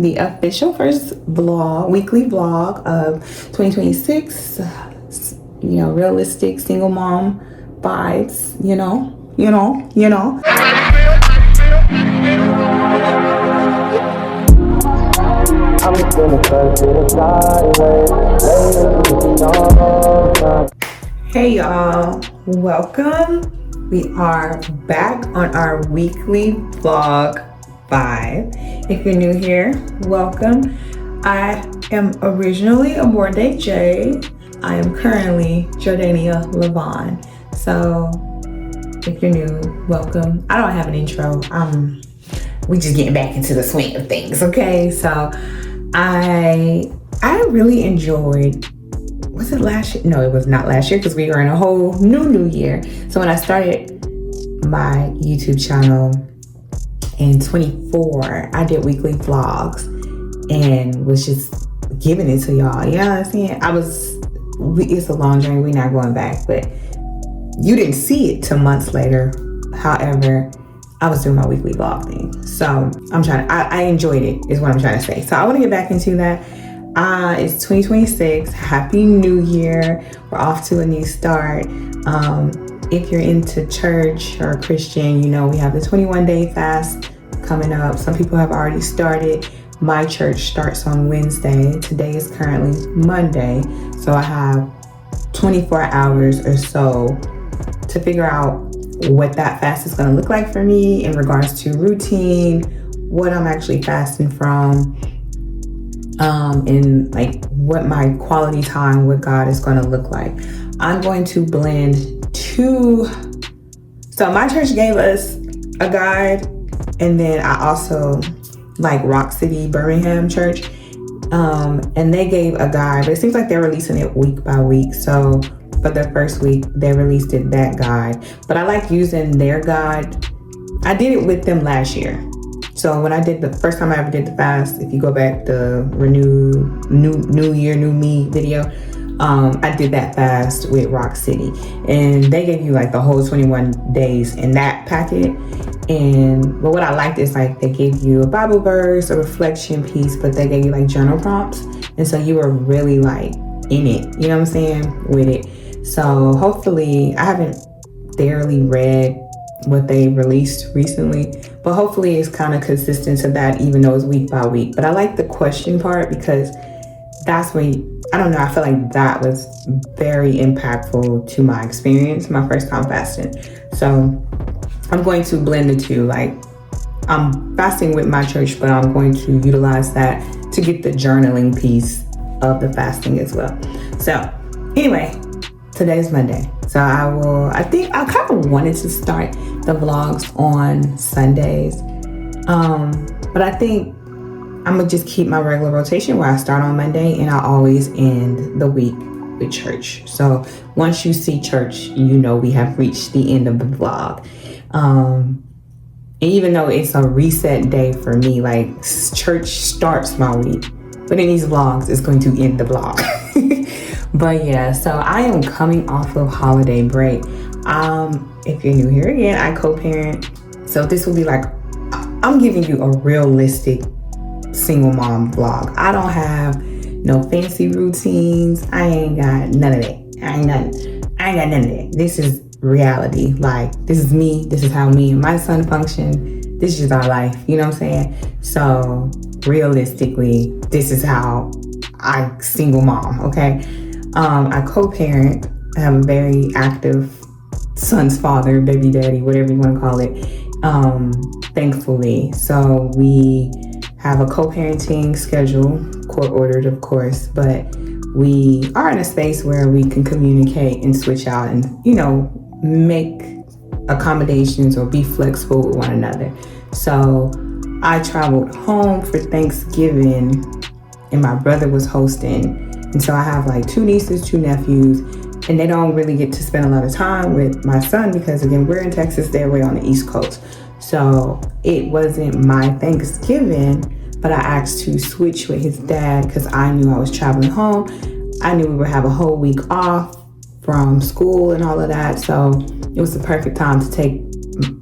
The official first weekly vlog of 2026. Realistic single mom vibes. You know. Hey y'all, welcome. We are back on our weekly vlog 5. If you're new here, welcome. I am originally a born day J. I am currently Jordania Levon. So if you're new, welcome. I don't have an intro. We just getting back into the swing of things, okay? So I really enjoyed, was it last year? No, it was not last year because we were in a whole new year. So when I started my YouTube channel in 24, I did weekly vlogs and was just giving it to y'all. You know what I'm saying? It's a long journey. We're not going back, but you didn't see it till months later. However, I was doing my weekly vlog thing. So I enjoyed it is what I'm trying to say. So I want to get back into that. It's 2026. Happy New Year. We're off to a new start. If you're into church or Christian, we have the 21-day fast coming up. Some people have already started. My church starts on Wednesday. Today is currently Monday. So I have 24 hours or so to figure out what that fast is going to look like for me in regards to routine, what I'm actually fasting from, and like what my quality time with God is going to look like. I'm going to blend two. So my church gave us a guide, and then I also like Rock City Birmingham Church, and they gave a guide, but it seems like they're releasing it week by week. So for the first week, they released that guide, but I like using their guide. I did it with them last year. So when I did the first time I ever did the fast, if you go back the new year, new me video, I did that fast with Rock City, and they gave you like the whole 21 days in that packet. But what I liked is like they gave you a Bible verse, a reflection piece, but they gave you like journal prompts, and so you were really like in it, you know what I'm saying, with it. So hopefully, I haven't thoroughly read what they released recently, but hopefully it's kind of consistent to that, even though it's week by week. But I like the question part because that's when, I don't know, I feel like that was very impactful to my experience, my first time fasting. So I'm going to blend the two. Like, I'm fasting with my church, but I'm going to utilize that to get the journaling piece of the fasting as well. So anyway, today's Monday. So I think I kind of wanted to start the vlogs on Sundays. But I think I'm gonna just keep my regular rotation where I start on Monday and I always end the week with church. So once you see church, we have reached the end of the vlog. And even though it's a reset day for me, like church starts my week, but in these vlogs, it's going to end the vlog. But yeah, so I am coming off of holiday break. If you're new here again, I co-parent. So this will be like, I'm giving you a realistic single mom vlog. I don't have no fancy routines. I ain't got none of that. I ain't got none of that. This is reality. Like, this is me. This is how me and my son function. This is just our life. You know what I'm saying? So realistically, this is how I single mom, okay? I co-parent. I have a very active son's father, baby daddy, whatever you want to call it, thankfully. So we have a co-parenting schedule, court ordered of course, but we are in a space where we can communicate and switch out and, make accommodations or be flexible with one another. So I traveled home for Thanksgiving and my brother was hosting. And so I have like 2 nieces, 2 nephews, and they don't really get to spend a lot of time with my son because, again, we're in Texas, they're way on the East Coast. So it wasn't my Thanksgiving, but I asked to switch with his dad because I knew I was traveling home. I knew we would have a whole week off from school and all of that. So it was the perfect time to take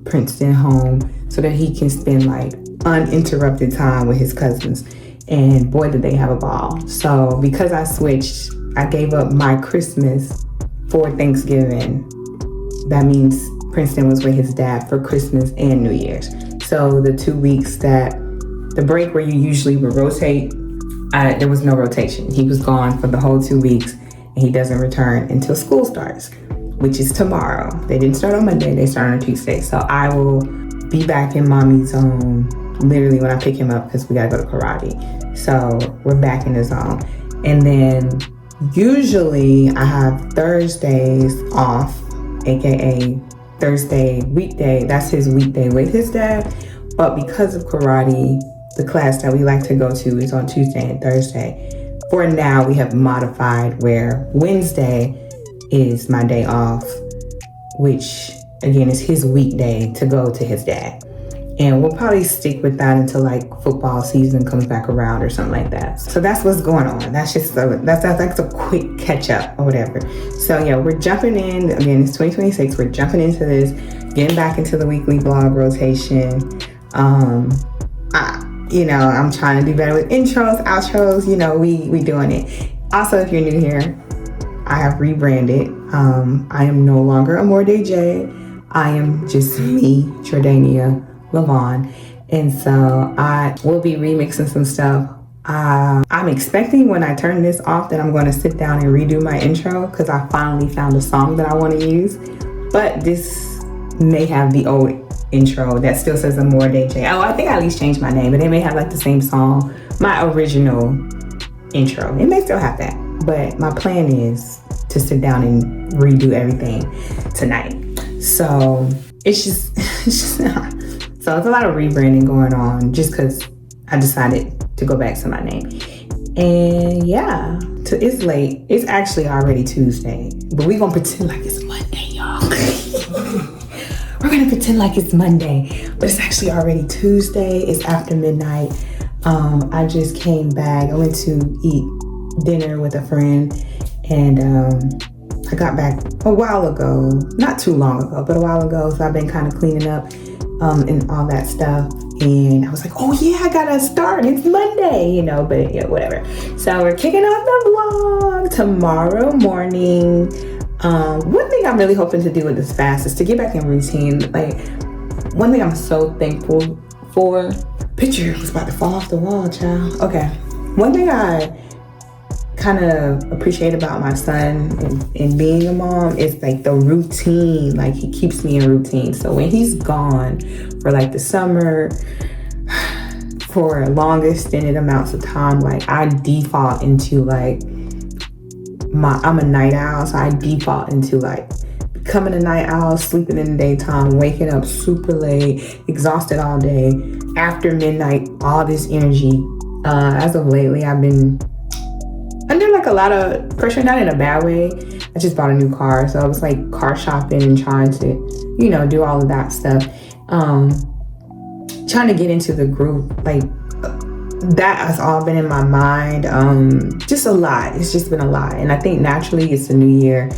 Princeton home so that he can spend like uninterrupted time with his cousins. And boy, did they have a ball. So because I switched, I gave up my Christmas for Thanksgiving. That means Princeton was with his dad for Christmas and New Year's. So the 2 weeks that the break where you usually would rotate, there was no rotation. He was gone for the whole 2 weeks, and he doesn't return until school starts, which is tomorrow. They didn't start on Monday, they start on Tuesday. So I will be back in mommy's zone literally when I pick him up, because we gotta go to karate. So we're back in the zone. And then usually I have Thursdays off, aka Thursday weekday. That's his weekday with his dad. But because of karate, the class that we like to go to is on Tuesday and Thursday. For now, we have modified where Wednesday is my day off, which again is his weekday to go to his dad. And we'll probably stick with that until like football season comes back around or something like that. So that's what's going on. That's just that's a quick catch up or whatever. So yeah, we're jumping in. Again, it's 2026. We're jumping into this, getting back into the weekly vlog rotation. I'm trying to do better with intros, outros. We doing it. Also, if you're new here, I have rebranded. I am no longer Amore J. I am just me, Jordania Lavon. And so I will be remixing some stuff. I'm expecting when I turn this off that I'm going to sit down and redo my intro, because I finally found a song that I want to use. But this may have the old intro that still says Amore J. Oh, I think I at least changed my name, but it may have like the same song, my original intro. It may still have that, but my plan is to sit down and redo everything tonight. So it's just so it's a lot of rebranding going on just because I decided to go back to my name. And yeah, it's late. It's actually already Tuesday, but we're gonna pretend like it's Monday, y'all. We're gonna pretend like it's Monday, but it's actually already Tuesday. It's after midnight. I just came back. I went to eat dinner with a friend, and I got back a while ago, not too long ago, but a while ago. So I've been kind of cleaning up and all that stuff. And I was like, oh yeah, I gotta start. It's Monday, but yeah, whatever. So we're kicking off the vlog tomorrow morning. One thing I'm really hoping to do with this fast is to get back in routine. Like, one thing I'm so thankful for, picture was about to fall off the wall, child. Okay. One thing I kind of appreciate about my son and being a mom is like the routine. Like, he keeps me in routine. So when he's gone for like the summer, for long extended amounts of time, like I default into like I'm a night owl, so I default into like becoming a night owl, sleeping in the daytime, waking up super late, exhausted all day, after midnight, all this energy. As of lately, I've been under like a lot of pressure, not in a bad way. I just bought a new car, so I was like car shopping and trying to, do all of that stuff. Trying to get into the groove, like that has all been in my mind. Just a lot. It's just been a lot. And I think naturally it's a new year.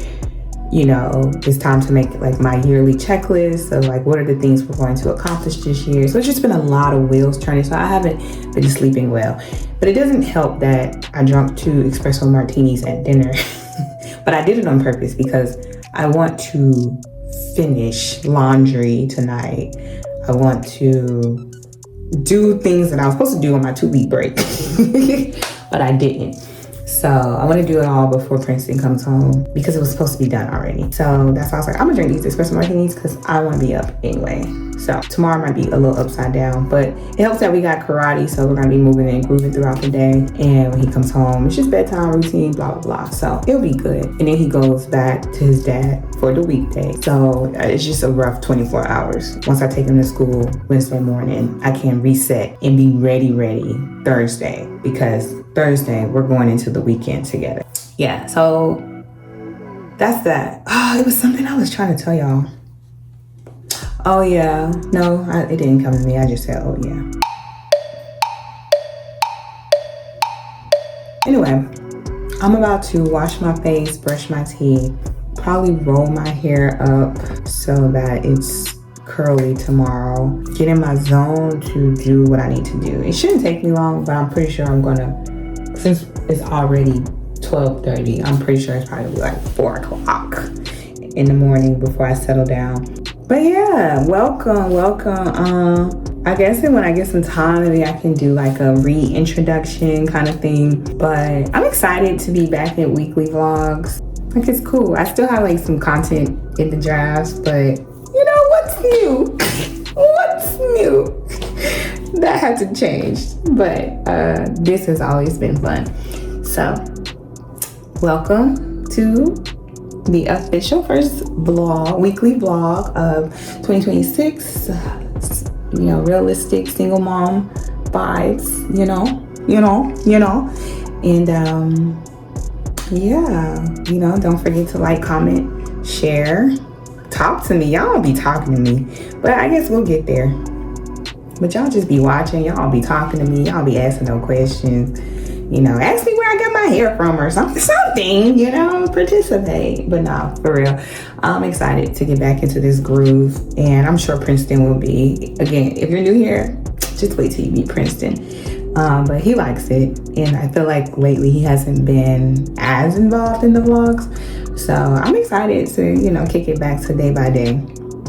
It's time to make like my yearly checklist of like, what are the things we're going to accomplish this year? So it's just been a lot of wheels turning. So I haven't been sleeping well, but it doesn't help that I drank 2 espresso martinis at dinner, but I did it on purpose because I want to finish laundry tonight. I want to do things that I was supposed to do on my 2-week break, but I didn't. So I want to do it all before Princeton comes home because it was supposed to be done already. So that's why I was like, I'm gonna drink these espresso martinis because I want to be up anyway. So tomorrow might be a little upside down, but it helps that we got karate, so we're gonna be moving and grooving throughout the day. And when he comes home, it's just bedtime routine, blah blah blah. So it'll be good. And then he goes back to his dad for the weekday. So it's just a rough 24 hours. Once I take him to school Wednesday morning, I can reset and be ready Thursday, because Thursday we're going into the weekend together. Yeah, so that's that. Oh, it was something I was trying to tell y'all. Oh yeah, no, it didn't come to me. I just said, oh yeah. Anyway, I'm about to wash my face, brush my teeth, probably roll my hair up so that it's curly tomorrow. Get in my zone to do what I need to do. It shouldn't take me long, but I'm pretty sure I'm gonna, since it's already 12:30, I'm pretty sure it's probably like 4 o'clock in the morning before I settle down. But yeah, welcome. I guess that when I get some time, maybe I can do like a reintroduction kind of thing. But I'm excited to be back at weekly vlogs. Like, it's cool. I still have like some content in the drafts, but you know, what's new? What's new? That hasn't changed. But this has always been fun. So, welcome to the official first weekly vlog of 2026. You know, realistic single mom vibes, you know. And yeah, you know, don't forget to like, comment, share, talk to me. Y'all don't be talking to me, but I guess we'll get there. But y'all just be watching, y'all be talking to me, y'all be asking no questions. You know, ask me where I got my hair from or something, you know, participate. But no, for real, I'm excited to get back into this groove. And I'm sure Princeton will be. Again, if you're new here, just wait till you meet Princeton. But he likes it. And I feel like lately he hasn't been as involved in the vlogs. So I'm excited to, you know, kick it back to day by day.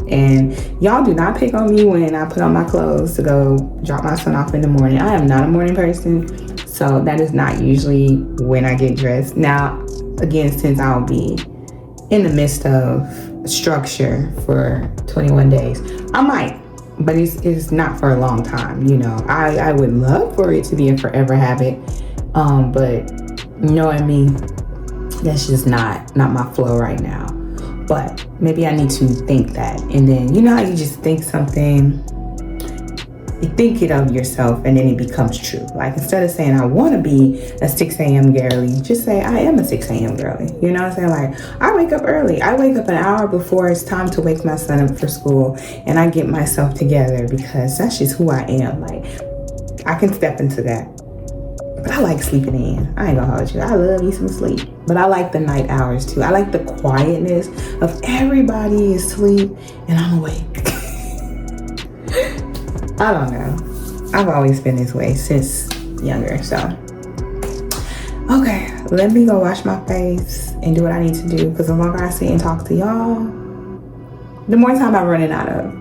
And y'all do not pick on me when I put on my clothes to go drop my son off in the morning. I am not a morning person. So that is not usually when I get dressed. Now, again, since I'll be in the midst of structure for 21 days, I might, but it's not for a long time. You know, I would love for it to be a forever habit. But you know what I mean? That's just not my flow right now. But maybe I need to think that. And then, you know how you just think something, you think it of yourself and then it becomes true. Like, instead of saying I want to be a 6 a.m. girly, just say I am a 6 a.m. girly. You know what I'm saying? Like, I wake up early. I wake up an hour before it's time to wake my son up for school, and I get myself together because that's just who I am. Like, I can step into that. But I like sleeping in. I ain't gonna hold you. I love me some sleep. But I like the night hours too. I like the quietness of everybody is asleep and I'm awake. I don't know. I've always been this way since younger, so. Okay, let me go wash my face and do what I need to do, because the longer I sit and talk to y'all, the more time I'm running out of.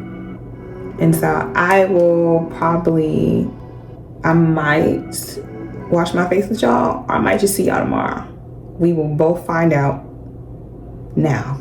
And so I might wash my face with y'all, or I might just see y'all tomorrow. We will both find out now.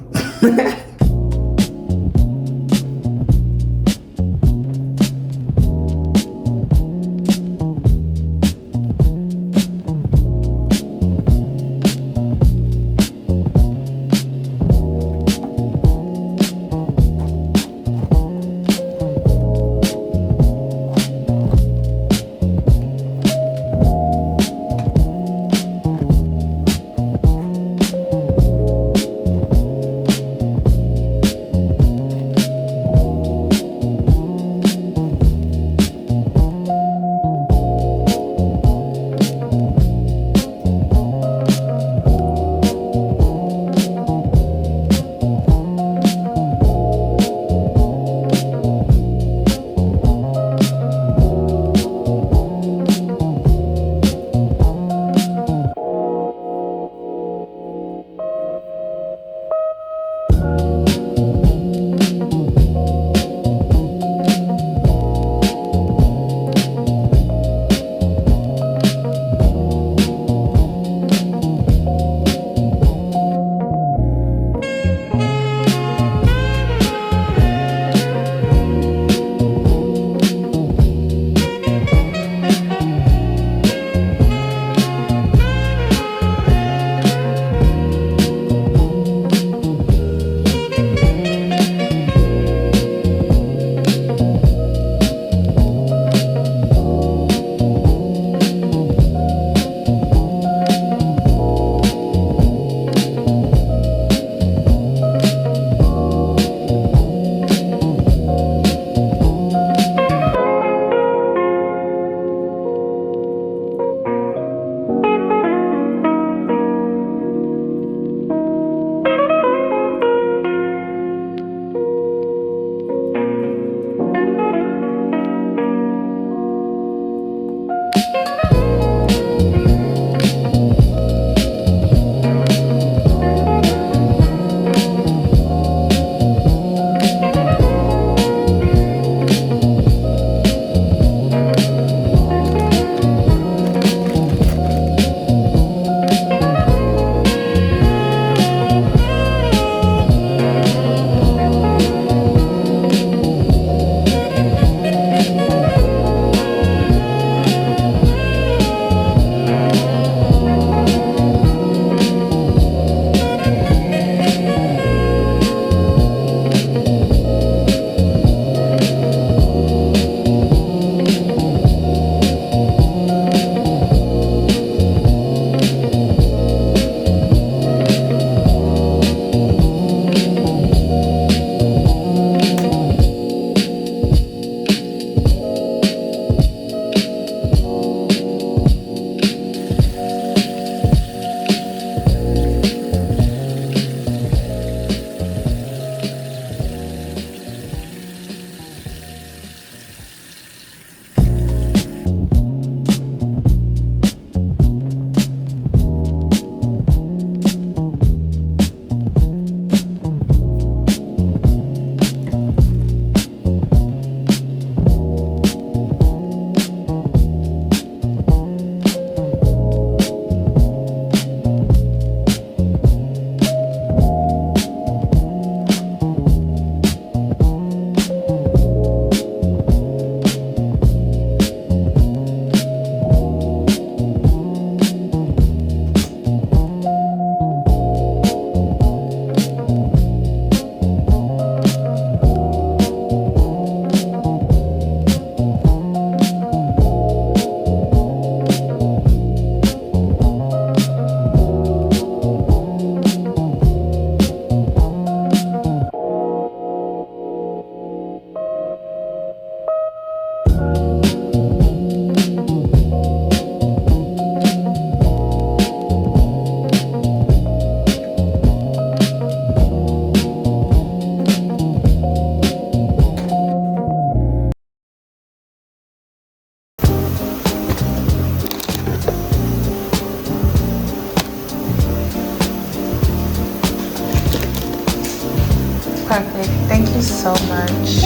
is so much.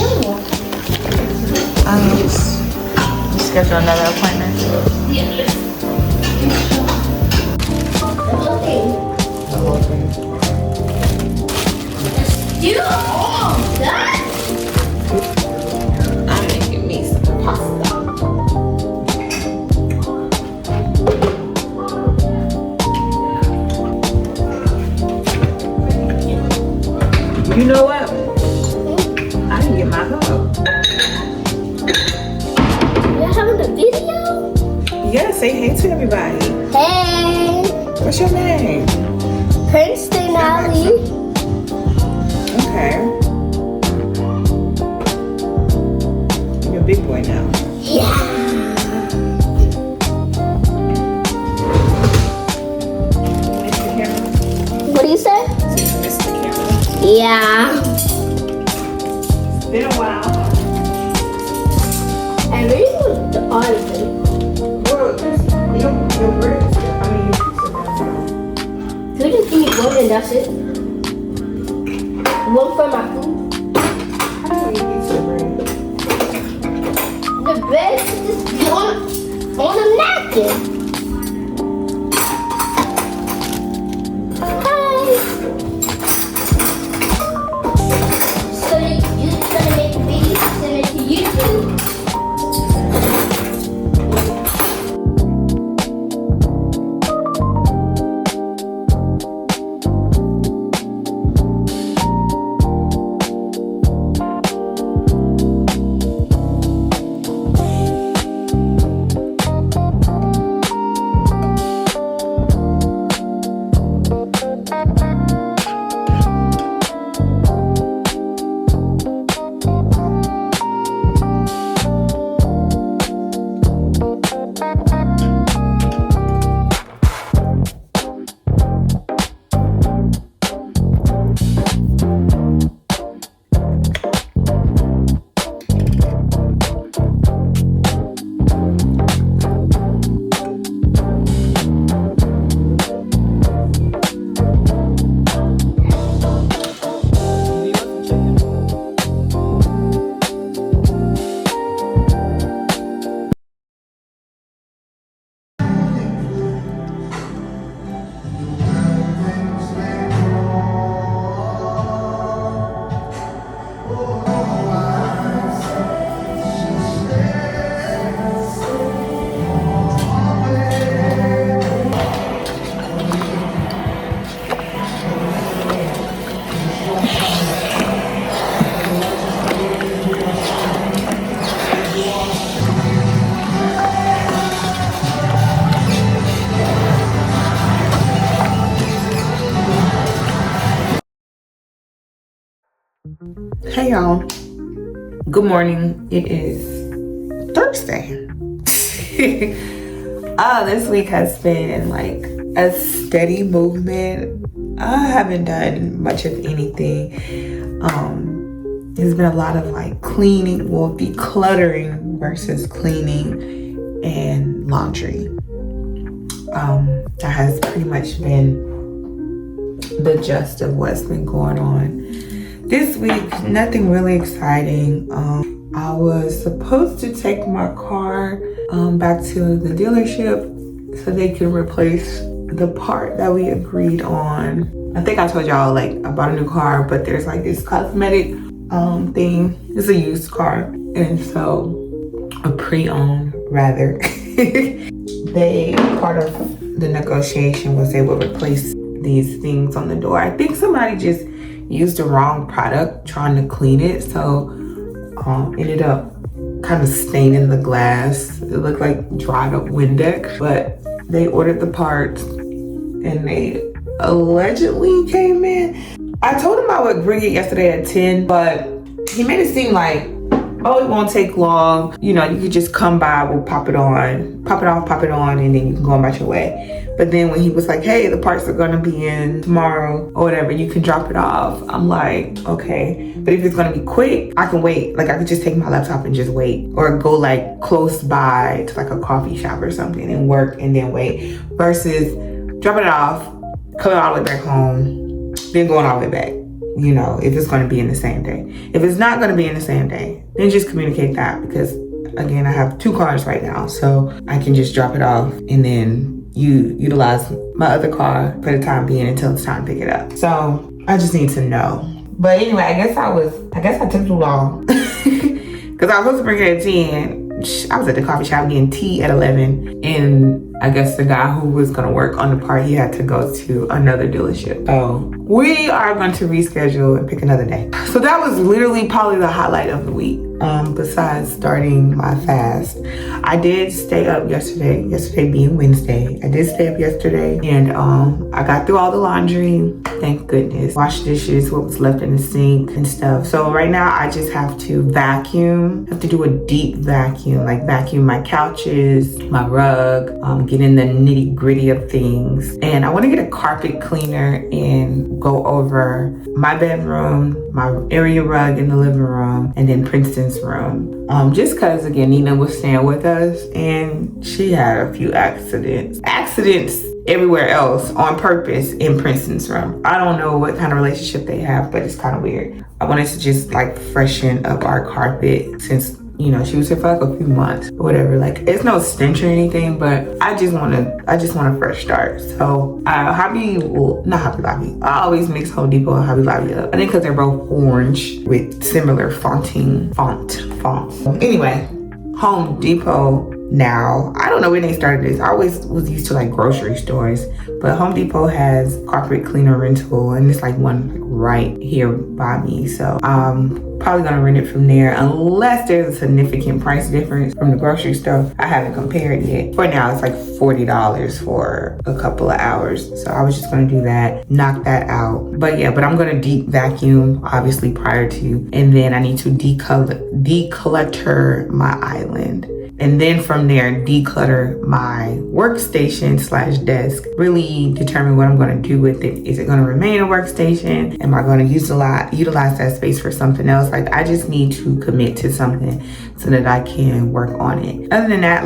I need to schedule another appointment. Do all that? I'm making me some pasta. You know what? I didn't get my hug. You're having a video? Yeah, say hey to everybody. Hey! What's your name? Princeton Alley. Okay. You're a big boy now. Yeah! Miss the camera? What do you say? So you miss the camera? Yeah. It's been a while. I really want the honestly. Well, your braids. I mean, your pizza. Could you just give me one and that's it? One for my food? How do you eat pizza bread? The bread should just be on a napkin. Hi. So you're just gonna make a video and send it to YouTube? Hey y'all. Good morning. It is Thursday. This week has been like a steady movement. I haven't done much of anything. There's been a lot of like cleaning, well, decluttering versus cleaning and laundry. That has pretty much been the gist of what's been going on. This week, nothing really exciting. I was supposed to take my car back to the dealership so they could replace the part that we agreed on. I think I told y'all like I bought a new car, but there's like this cosmetic thing. It's a used car, and so a pre-owned rather. Part of the negotiation was they would replace these things on the door. I think somebody just used the wrong product trying to clean it, so ended up kind of staining the glass. It looked like dried up Windex, but they ordered the parts and they allegedly came in. I told him I would bring it yesterday at 10, but he made it seem like, oh, it won't take long. You know, you could just come by, we'll pop it on, pop it off, pop it on, and then you can go about your way. But then when he was like, hey, the parts are gonna be in tomorrow or whatever, you can drop it off. I'm like, okay. But if it's gonna be quick, I can wait. Like I could just take my laptop and just wait, or go like close by to like a coffee shop or something and work and then wait, versus dropping it off, coming all the way back home, then going all the way back. if it's going to be in the same day. If it's not going to be in the same day, then just communicate that, because again, I have 2 cars right now, so I can just drop it off and then you utilize my other car for the time being until it's time to pick it up. So I just need to know. But anyway, I guess I took too long because I was supposed to bring it at 10. I was at the coffee shop getting tea at 11, and I guess the guy who was going to work on the part, he had to go to another dealership. So we are going to reschedule and pick another day. So that was literally probably the highlight of the week. Besides starting my fast, I did stay up yesterday being Wednesday. I did stay up yesterday, and I got through all the laundry, thank goodness. Washed dishes, what was left in the sink and stuff. So right now I just have to vacuum. I have to do a deep vacuum, like vacuum my couches, my rug, get in the nitty gritty of things. And I want to get a carpet cleaner and go over my bedroom, my area rug in the living room, and then Princeton's room. Just cause again, Nina was staying with us and she had a few accidents everywhere else on purpose in Princeton's room. I don't know what kind of relationship they have, but it's kind of weird. I wanted to just like freshen up our carpet since she was here for like a few months or whatever. Like, it's no stench or anything, but I just want a fresh start. So not Hobby Lobby. I always mix Home Depot and Hobby Lobby up. I think because they're both orange with similar fonts. Anyway, Home Depot now, I don't know when they started this. I always was used to like grocery stores, but Home Depot has carpet cleaner rental, and it's like one right here by me. So probably gonna rent it from there unless there's a significant price difference from the grocery store. I haven't compared yet. For now, it's like $40 for a couple of hours. So I was just gonna do that, knock that out. But I'm gonna deep vacuum obviously prior to, and then I need to declutter my island. And then from there, declutter my workstation / desk. Really determine what I'm going to do with it. Is it going to remain a workstation? Am I going to utilize that space for something else? Like, I just need to commit to something so that I can work on it. Other than that,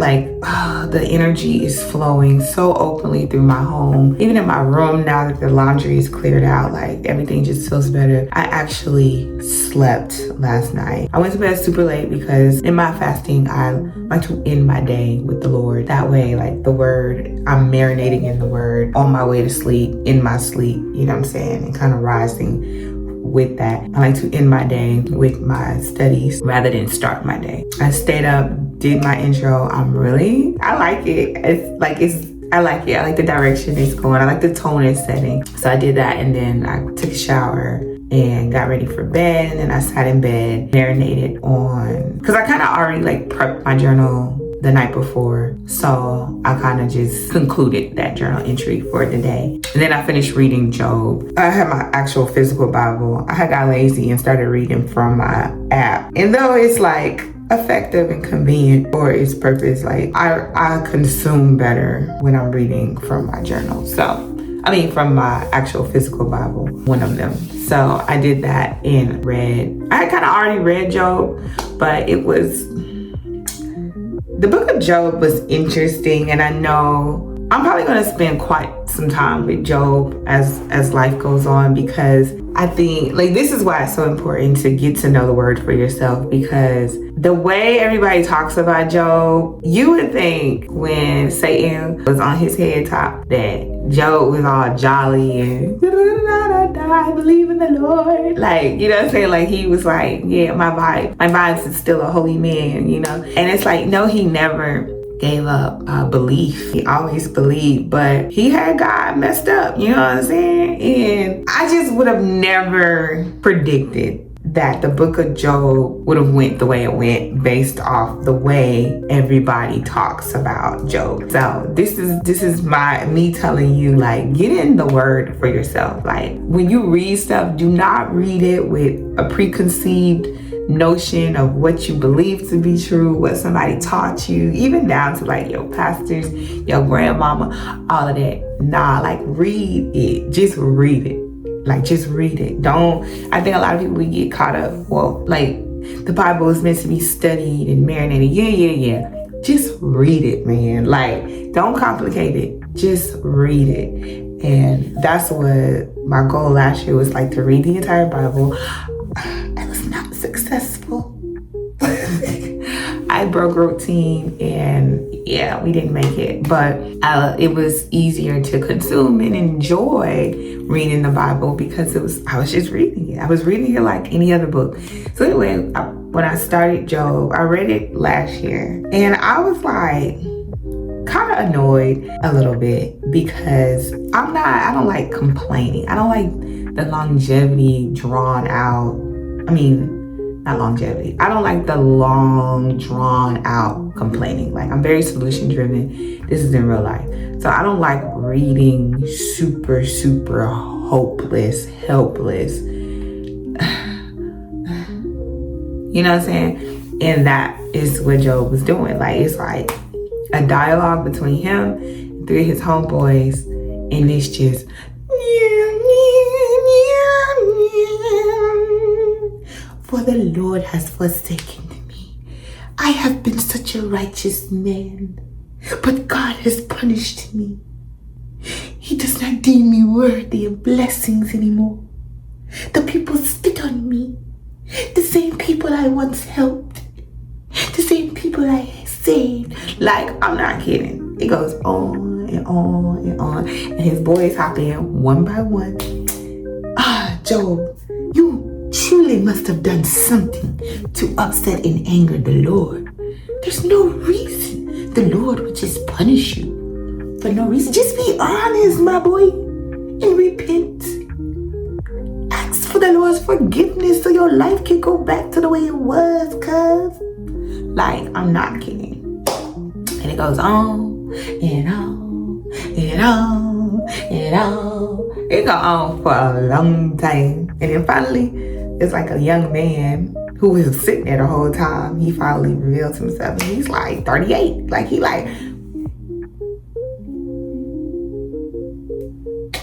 the energy is flowing so openly through my home. Even in my room, now that the laundry is cleared out, like, everything just feels better. I actually slept last night. I went to bed super late because in my fasting, I like to end my day with the Lord. That way, like, the word, I'm marinating in the word on my way to sleep, in my sleep, you know what I'm saying? And kind of rising with that. I like to end my day with my studies rather than start my day. I stayed up, did my intro. I like it. I like it. I like the direction it's going. I like the tone it's setting. So I did that, and then I took a shower and got ready for bed, and then I sat in bed, marinated on, because I kind of already like prepped my journal the night before, so I kind of just concluded that journal entry for the day. And then I finished reading Job. I had my actual physical Bible. I had got lazy and started reading from my app, and though it's like effective and convenient for its purpose, like I consume better when I'm reading from my journal. From my actual physical Bible, one of them. So I did that and read. I had kind of already read Job, but the book of Job was interesting, and I know I'm probably going to spend quite some time with Job as life goes on, because I think this is why it's so important to get to know the word for yourself, because the way everybody talks about Job, you would think when Satan was on his head top that Job was all jolly and I believe in the Lord. Like, you know what I'm saying? Like, he was like, yeah, my vibes is still a holy man, you know? And it's like, no, he never gave up belief. He always believed, but he had God messed up, you know what I'm saying? And I just would have never predicted that the book of Job would have went the way it went based off the way everybody talks about Job. So this is me telling you, like, get in the word for yourself. Like, when you read stuff, do not read it with a preconceived notion of what you believe to be true, what somebody taught you, even down to like your pastors, your grandmama, all of that. Nah, like, read it. Just read it. Like, just read it. I think a lot of people, we get caught up, well, like, the Bible is meant to be studied and marinated. Yeah. Just read it, man. Like, don't complicate it. Just read it. And that's what my goal last year was, like, to read the entire Bible. I was not successful. I broke routine, and yeah, we didn't make it. But it was easier to consume and enjoy reading the Bible because I was just reading it. I was reading it like any other book. So anyway, when I started Job, I read it last year, and I was like kind of annoyed a little bit because I don't like complaining. I don't like the longevity drawn out. Not longevity. I don't like the long drawn out complaining. Like, I'm very solution driven. This is in real life. So I don't like reading super, super hopeless, helpless. You know what I'm saying? And that is what Job was doing. Like, it's like a dialogue between him and three of his homeboys, and it's just for the Lord has forsaken me. I have been such a righteous man, but God has punished me. He does not deem me worthy of blessings anymore. The people spit on me. The same people I once helped. The same people I saved. Like, I'm not kidding. It goes on and on and on. And his boys hop in one by one. Job, you truly must have done something to upset and anger the Lord. There's no reason the Lord would just punish you for no reason. Just be honest, my boy, and repent. Ask for the Lord's forgiveness so your life can go back to the way it was, cuz. Like, I'm not kidding. And it goes on and on and on and on. It goes on for a long time. And then finally, it's like a young man who was sitting there the whole time. He finally reveals himself, and he's like 38. Like, he like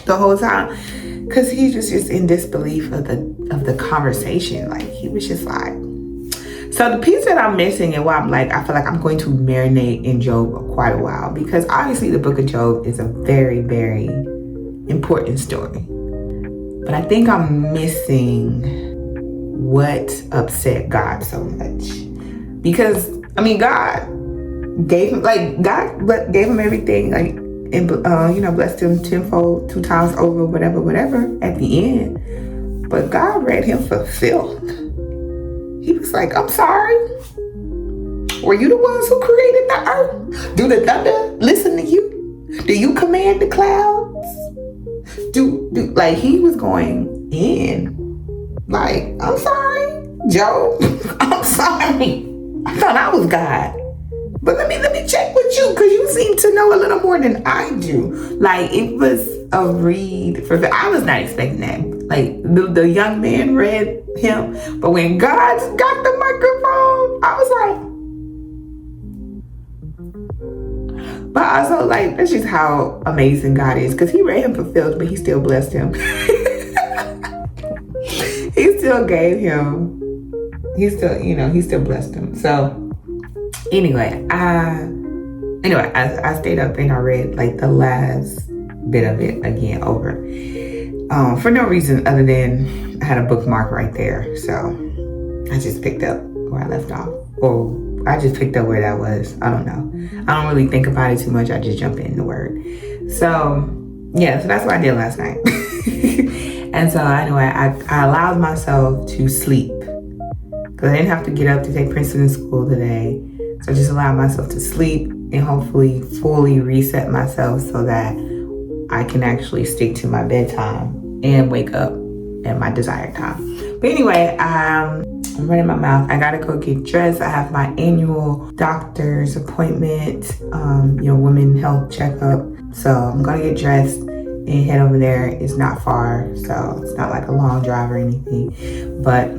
the whole time, because he's just in disbelief of the conversation. Like, he was just like. So the piece that I'm missing, and why I'm like, I feel like I'm going to marinate in Job quite a while, because obviously the book of Job is a very, very important story. But I think I'm missing what upset God so much. Because, God gave him, gave him everything, like, and, blessed him tenfold, 2 times over, whatever, at the end. But God read him for filth. He was like, I'm sorry. Were you the ones who created the earth? Do the thunder listen to you? Do you command the clouds? Like, he was going in. Like, I'm sorry, Job. I'm sorry. I thought I was God. But let me check with you, because you seem to know a little more than I do. Like, it was a read for. I was not expecting that. Like, the young man read him, but when God got the microphone, I was like. But also, like, that's just how amazing God is, because he read him for filth, but he still blessed him. He still gave him. He still blessed him. So. Anyway, I stayed up and I read like the last bit of it again over, for no reason other than I had a bookmark right there. So I just picked up where I left off, or I just picked up where that was. I don't know. I don't really think about it too much. I just jump in the word. So yeah, so that's what I did last night. And so anyway, I allowed myself to sleep because I didn't have to get up to take Princeton to school today. So I just allowed myself to sleep and hopefully fully reset myself so that I can actually stick to my bedtime and wake up at my desired time. But anyway, I'm running my mouth. I gotta go get dressed. I have my annual doctor's appointment, women health checkup. So I'm gonna get dressed and head over there. It's not far, so it's not like a long drive or anything. But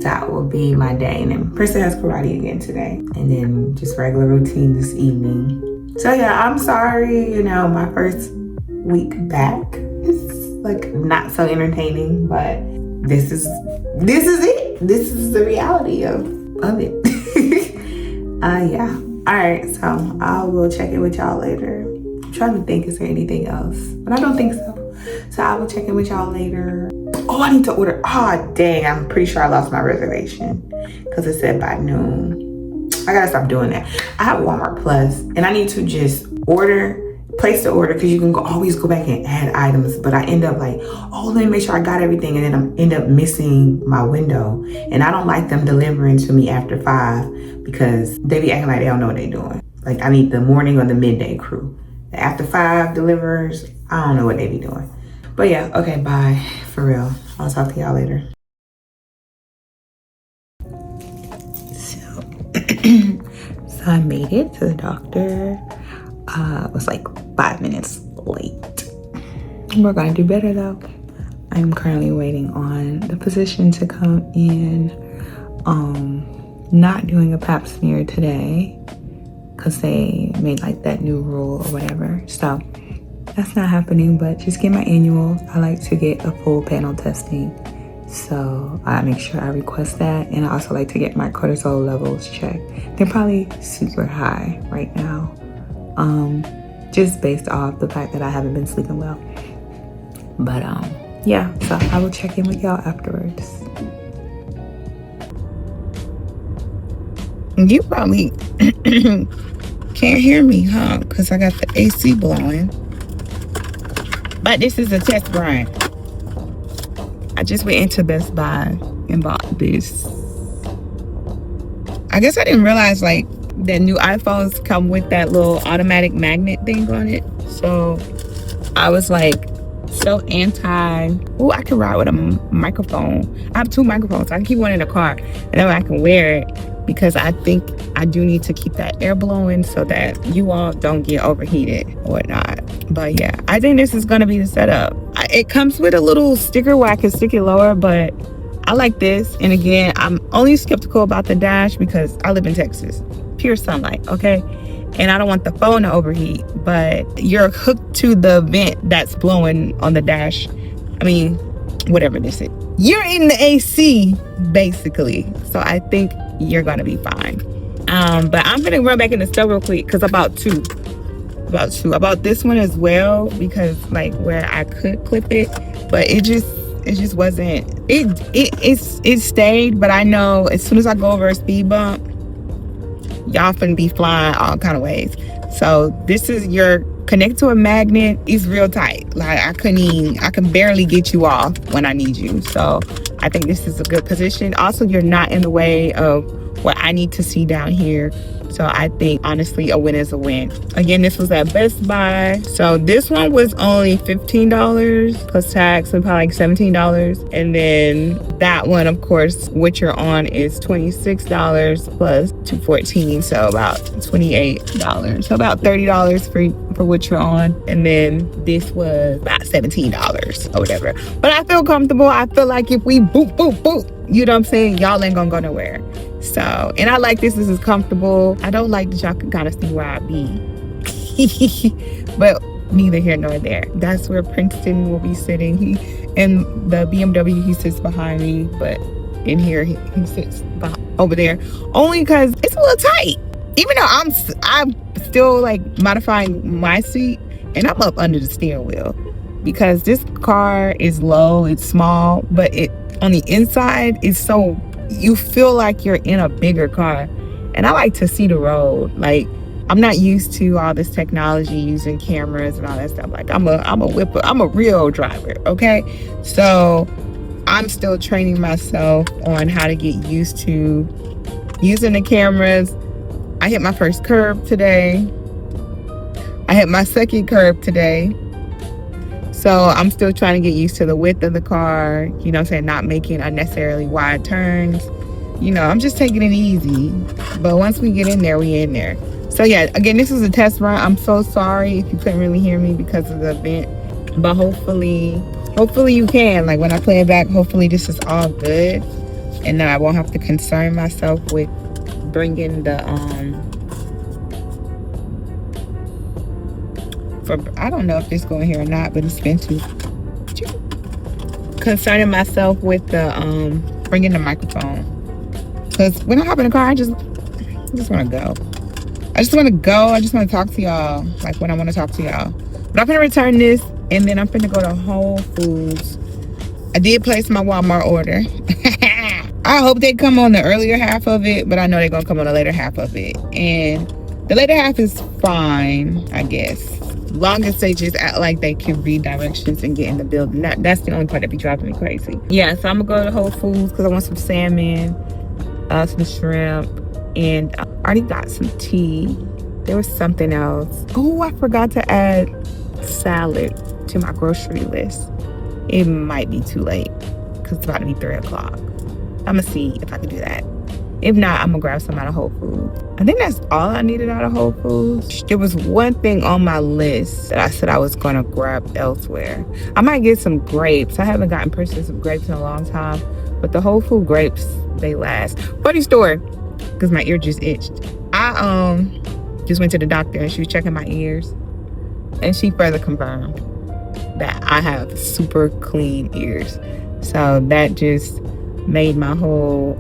that will be my day. And then Krista has karate again today. And then just regular routine this evening. So yeah, I'm sorry, my first week back is like not so entertaining, but this is it. This is the reality of it. Yeah. All right, so I will check in with y'all later. I'm trying to think, is there anything else? But I don't think so. So I will check in with y'all later. Oh, I need to order. Oh, dang. I'm pretty sure I lost my reservation because it said by noon. I gotta stop doing that. I have Walmart Plus and I need to just place the order because you can always go back and add items. But I end up like, oh, let me make sure I got everything. And then I end up missing my window. And I don't like them delivering to me after 5 because they be acting like they don't know what they're doing. Like I need the morning or the midday crew. The after 5 deliverers, I don't know what they be doing. But yeah, okay, bye. For real. I'll talk to y'all later. So I made it to the doctor. It was like 5 minutes late. We're gonna do better though. I'm currently waiting on the physician to come in. Not doing a pap smear today because they made like that new rule or whatever. So that's not happening, but just get my annual. I like to get a full panel testing. So I make sure I request that. And I also like to get my cortisol levels checked. They're probably super high right now. Just based off the fact that I haven't been sleeping well. But yeah, so I will check in with y'all afterwards. You probably can't hear me, huh? Because I got the AC blowing. But this is a test run. I just went into Best Buy and bought this. I guess I didn't realize like that new iPhones come with that little automatic magnet thing on it. So I was like so oh, I can ride with a microphone. I have 2 microphones. I can keep one in the car and then I can wear it because I think I do need to keep that air blowing so that you all don't get overheated or whatnot. But yeah, I think this is gonna be the setup. It comes with a little sticker where I can stick it lower, but I like this. And again, I'm only skeptical about the dash because I live in Texas. Pure sunlight, okay? And I don't want the phone to overheat, but you're hooked to the vent that's blowing on the dash. I mean, whatever this is. You're in the AC, basically. So I think you're gonna be fine. But I'm gonna run back in the store real quick because I bought two. I bought this one as well because like where I could clip it, but it just wasn't. It stayed, but I know as soon as I go over a speed bump, y'all finna be flying all kind of ways. So this is your connect to a magnet. It's real tight. Like I can barely get you off when I need you. So I think this is a good position. Also, you're not in the way of what I need to see down here. So I think honestly a win is a win. Again, this was at Best Buy. So this one was only $15 plus tax, so probably like $17. And then that one, of course, what you're on is $26 plus $214, so about $28. So about $30 for what you're on. And then this was about $17 or whatever. But I feel comfortable. I feel like if we boop, boop, boop, you know what I'm saying? Y'all ain't gonna go nowhere. So, and I like this. This is comfortable. I don't like that y'all can kind of see where I be. But neither here nor there. That's where Princeton will be sitting. And the BMW, he sits behind me. But in here, he sits over there. Only because it's a little tight. Even though I'm still like modifying my seat. And I'm up under the steering wheel. Because this car is low. It's small. But it on the inside is so... you feel like you're in a bigger car. And I like to see the road. Like, I'm not used to all this technology using cameras and all that stuff. Like, I'm a whipper. I'm a real driver, okay? So I'm still training myself on how to get used to using the cameras. I hit my first curb today. I hit my second curb today. So I'm still trying to get used to the width of the car, you know what I'm saying, not making unnecessarily wide turns. You know, I'm just taking it easy. But once we get in there, we in there. So yeah, again, this is a test run. I'm so sorry if you couldn't really hear me because of the event. But hopefully you can. Like when I play it back, hopefully this is all good. And then I won't have to concern myself with bringing the, I don't know if this going here or not, but it's been too concerning myself with the bringing the microphone, because when I hop in the car, I just want to go. I just want to talk to y'all like when I want to talk to y'all. But I'm gonna return this And then I'm finna go to Whole Foods. I did place my Walmart order. I hope they come on the earlier half of it, but I know they're gonna come on the later half of it. And the later half is fine, I guess. Long as they just act like they can read directions and get in the building. That's the only part that be driving me crazy. Yeah, so I'm gonna go to Whole Foods because I want some salmon, some shrimp, and I already got some tea. There was something else. Oh, I forgot to add salad to my grocery list. It might be too late because it's about to be 3 o'clock. I'm gonna see if I can do that. If not, I'm gonna grab some out of Whole Foods. I think that's all I needed out of Whole Foods. There was one thing on my list that I said I was gonna grab elsewhere. I might get some grapes. I haven't gotten purchased some grapes in a long time, but the Whole Food grapes, they last. Funny story, because my ear just itched. I just went to the doctor and she was checking my ears, and she further confirmed that I have super clean ears. So that just made my whole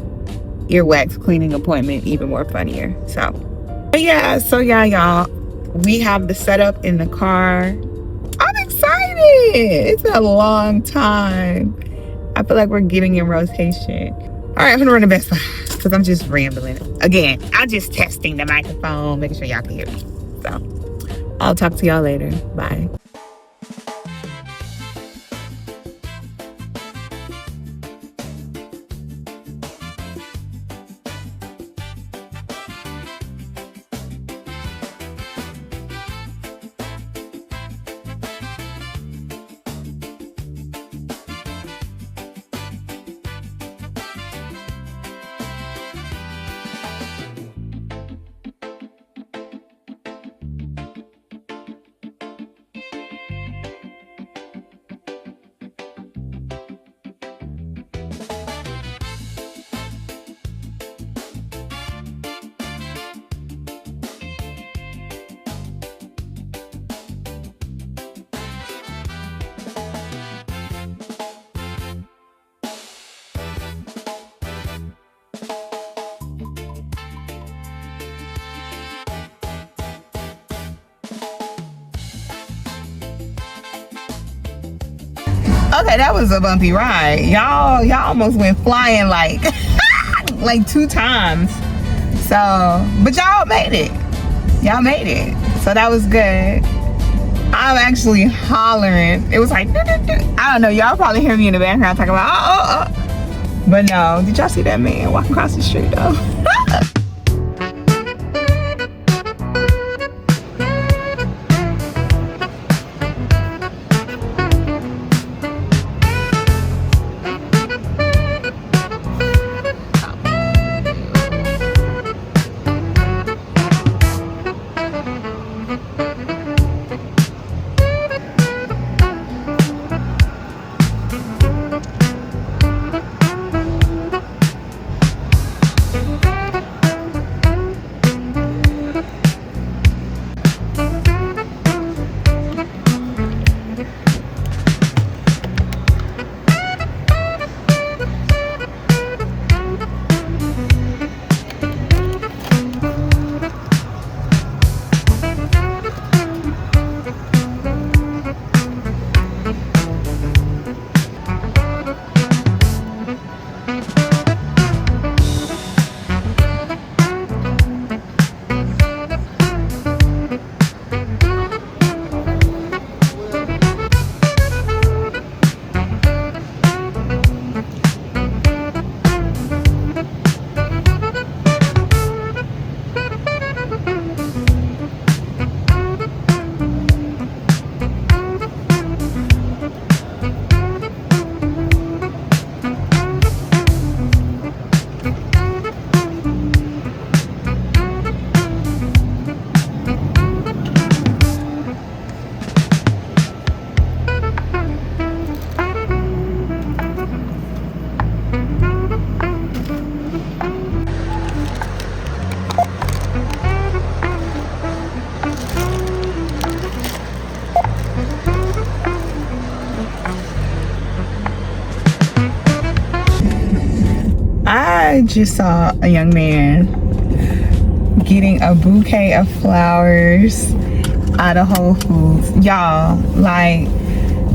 earwax cleaning appointment even more funnier. So yeah, y'all, we have the setup in the car. I'm excited. It's been a long time. I feel like we're getting in rotation. All right, I'm gonna run the best because I'm just rambling. Again, I'm just testing the microphone, making sure y'all can hear me. So I'll talk to y'all later. Bye. Okay, that was a bumpy ride. Y'all almost went flying like like 2 times. So, but y'all made it. Y'all made it. So that was good. I'm actually hollering. It was like, I don't know. Y'all probably hear me in the background talking about, oh. But no, did y'all see that man walking across the street though? I just saw a young man getting a bouquet of flowers out of Whole Foods. Y'all, like,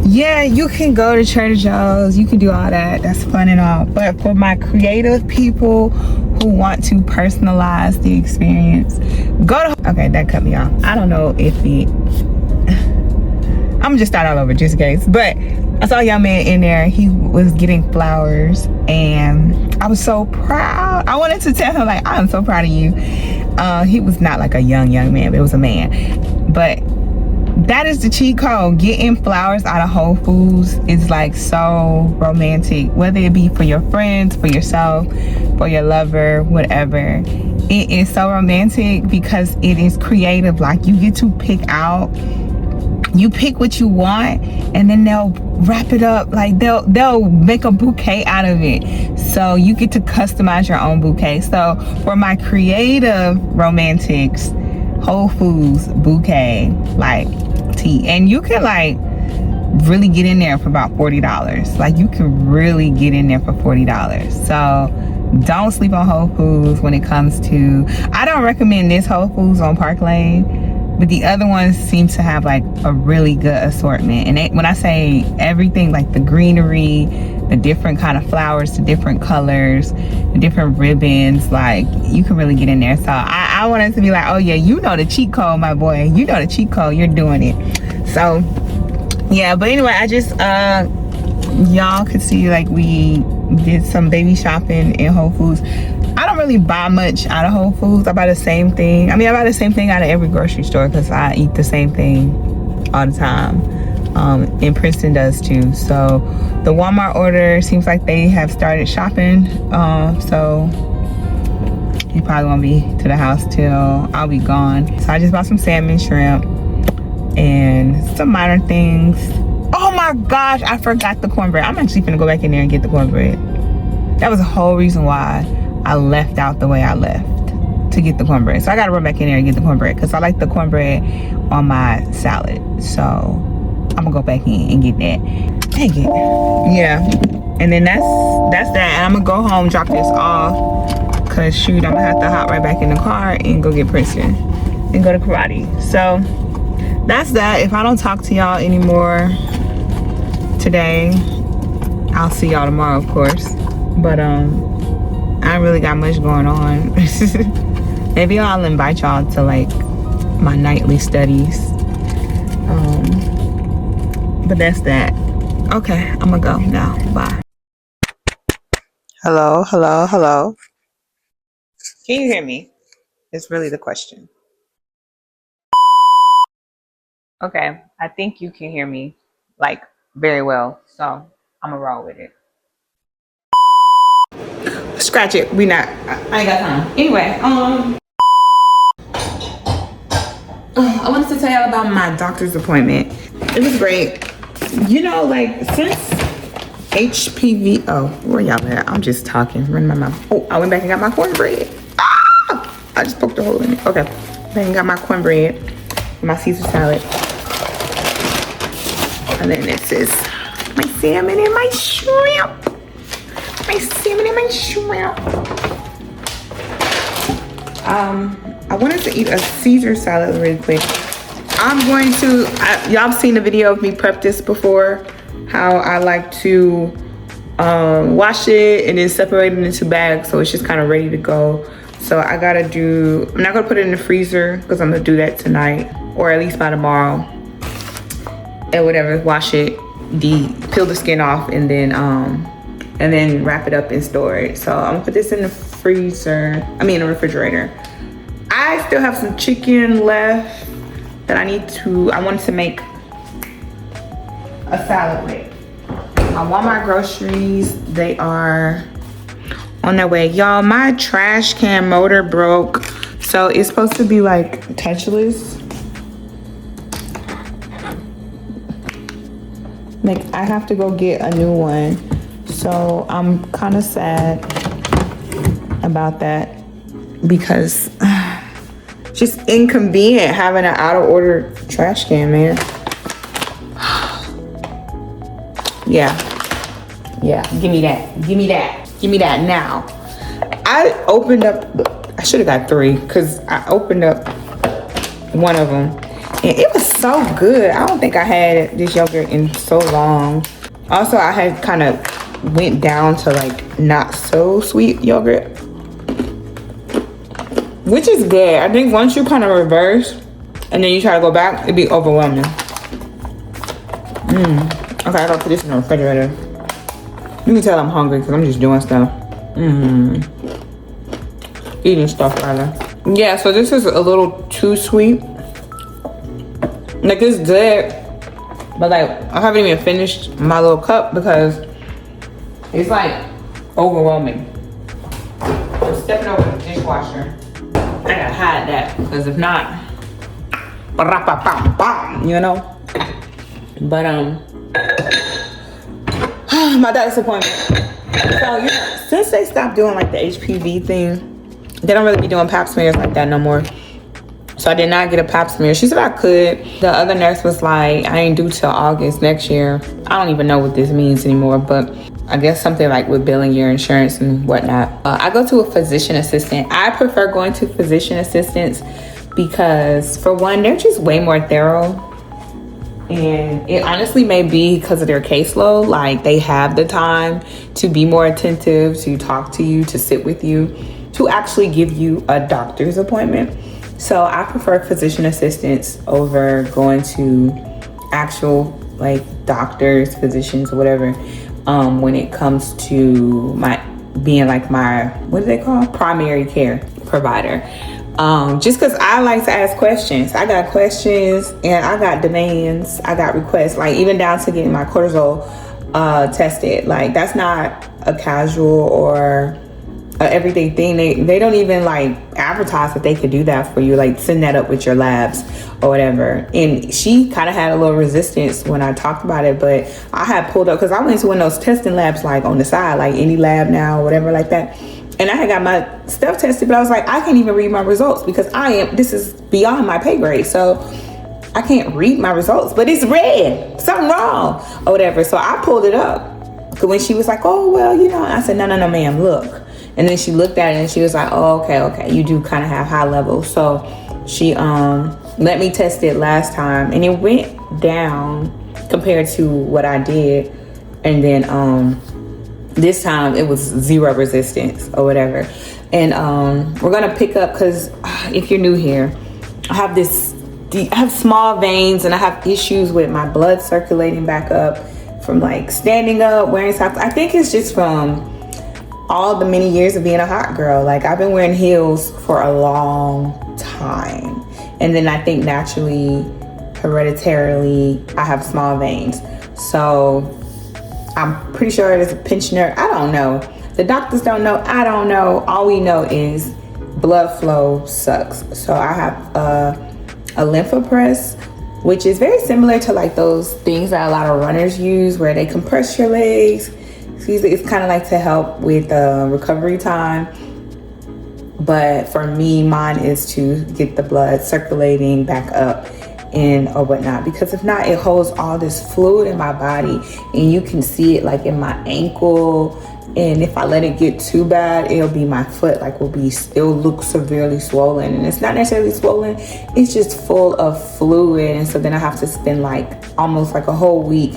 yeah, you can go to Trader Joe's, you can do all that, that's fun and all, but for my creative people who want to personalize the experience, go to, okay, that cut me off. I don't know if I'm just start all over just in case, but I saw a young man in there. He was getting flowers and I was so proud. I wanted to tell him, like, I'm so proud of you. He was not like a young man, but it was a man. But that is the cheat code. Getting flowers out of Whole Foods is like so romantic, whether it be for your friends, for yourself, for your lover, whatever. It is so romantic because it is creative. Like, you get to pick out, you pick what you want, and then they'll wrap it up, like they'll make a bouquet out of it, so you get to customize your own bouquet. So for my creative romantics, Whole Foods bouquet, like tea, and you can like really get in there for about $40. Like, you can really get in there for $40. So don't sleep on Whole Foods when it comes to, I don't recommend this Whole Foods on Park Lane, but the other ones seem to have like a really good assortment. And when I say everything, like the greenery, the different kind of flowers, the different colors, the different ribbons, like you can really get in there. So I wanted to be like, oh yeah, you know the cheat code, my boy. You know the cheat code, you're doing it. So yeah, but anyway, I just, y'all could see like we did some baby shopping in Whole Foods. I don't really buy much out of Whole Foods. I buy the same thing. I mean, I buy the same thing out of every grocery store because I eat the same thing all the time. And Princeton does too. So the Walmart order seems like they have started shopping. So you probably won't be to the house till I'll be gone. So I just bought some salmon, shrimp, and some minor things. Oh my gosh, I forgot the cornbread. I'm actually gonna go back in there and get the cornbread. That was the whole reason why I left out the way I left, to get the cornbread. So I gotta run back in there and get the cornbread because I like the cornbread on my salad. So I'm gonna go back in and get that. Dang it. Yeah. And then that's that. And I'm gonna go home, drop this off, cause shoot, I'm gonna have to hop right back in the car and go get Princeton and go to karate. So that's that. If I don't talk to y'all anymore today, I'll see y'all tomorrow, of course. But I don't really got much going on. Maybe I'll invite y'all to like my nightly studies. But that's that. Okay, I'm gonna go now. Bye. Hello. Can you hear me? It's really the question. Okay, I think you can hear me like very well, so I'm gonna roll with it. Scratch it. I ain't got time. Anyway, I wanted to tell y'all about my doctor's appointment. It was great. You know, like since HPV. Oh, where y'all at? I'm just talking, running my mouth. Oh, I went back and got my cornbread. Ah! I just poked a hole in it. Okay, back and got my cornbread, my Caesar salad, and then this is my salmon and my shrimp. My salmon and my shrimp. I wanted to eat a Caesar salad really quick. I'm going to, y'all have seen the video of me prep this before, how I like to wash it and then separate it into bags so it's just kind of ready to go. So I gotta do, I'm not gonna put it in the freezer because I'm gonna do that tonight, or at least by tomorrow. And whatever, wash it, peel the skin off, and then wrap it up and store it. So I'm gonna put this in the freezer, in the refrigerator. I still have some chicken left that I wanted to make a salad with. I want my groceries, they are on their way. Y'all, my trash can motor broke, so it's supposed to be like touchless. Like, I have to go get a new one. So I'm kind of sad about that because just inconvenient having an out of order trash can, man. Yeah, give me that now. I opened up, I should have got 3 because I opened up one of them And it was so good. I don't think I had this yogurt in so long. Also, I had kind of went down to like not so sweet yogurt, which is good. I think once you kind of reverse and then you try to go back, it'd be overwhelming. Okay, I gotta put this in the refrigerator. You can tell I'm hungry because I'm just doing stuff. Eating stuff rather. Yeah, so this is a little too sweet. Like, it's good, but like I haven't even finished my little cup because it's like overwhelming. I'm stepping over the dishwasher. I gotta hide that because if not, you know. But my doctor's appointment. So you know, since they stopped doing like the HPV thing, they don't really be doing pap smears like that no more. So I did not get a pap smear. She said I could. The other nurse was like, I ain't due till August next year. I don't even know what this means anymore, but I guess something like with billing your insurance and whatnot. I go to a physician assistant. I prefer going to physician assistants because for one, they're just way more thorough. And it honestly may be because of their caseload. Like, they have the time to be more attentive, to talk to you, to sit with you, to actually give you a doctor's appointment. So I prefer physician assistants over going to actual like doctors, physicians, or whatever, when it comes to my being like my, what do they call, primary care provider. Just because I like to ask questions. I got questions and I got demands. I got requests, like even down to getting my cortisol tested. Like, that's not a casual or everyday thing. They don't even like advertise that they could do that for you, like send that up with your labs or whatever. And she kind of had a little resistance when I talked about it, but I had pulled up because I went to one of those testing labs like on the side, like any lab now or whatever like that. And I had got my stuff tested, but I was like, I can't even read my results because this is beyond my pay grade. So I can't read my results, but it's red, something wrong or whatever. So I pulled it up. Because when she was like, oh, well, you know, I said, no, ma'am, look. And then she looked at it and she was like, oh, okay. You do kind of have high levels. So she let me test it last time and it went down compared to what I did. And then this time it was zero resistance or whatever. And we're going to pick up, because if you're new here, I have small veins and I have issues with my blood circulating back up from like standing up, wearing socks. I think it's just from all the many years of being a hot girl. Like, I've been wearing heels for a long time. And then I think naturally, hereditarily, I have small veins. So I'm pretty sure it is a pinched nerve. I don't know. The doctors don't know. I don't know. All we know is blood flow sucks. So I have a lymphopress, which is very similar to like those things that a lot of runners use where they compress your legs. It's kind of like to help with recovery time. But for me, mine is to get the blood circulating back up and or whatnot, because if not, it holds all this fluid in my body and you can see it like in my ankle. And if I let it get too bad, it'll be my foot, like it'll look severely swollen. And it's not necessarily swollen, it's just full of fluid. And so then I have to spend like almost like a whole week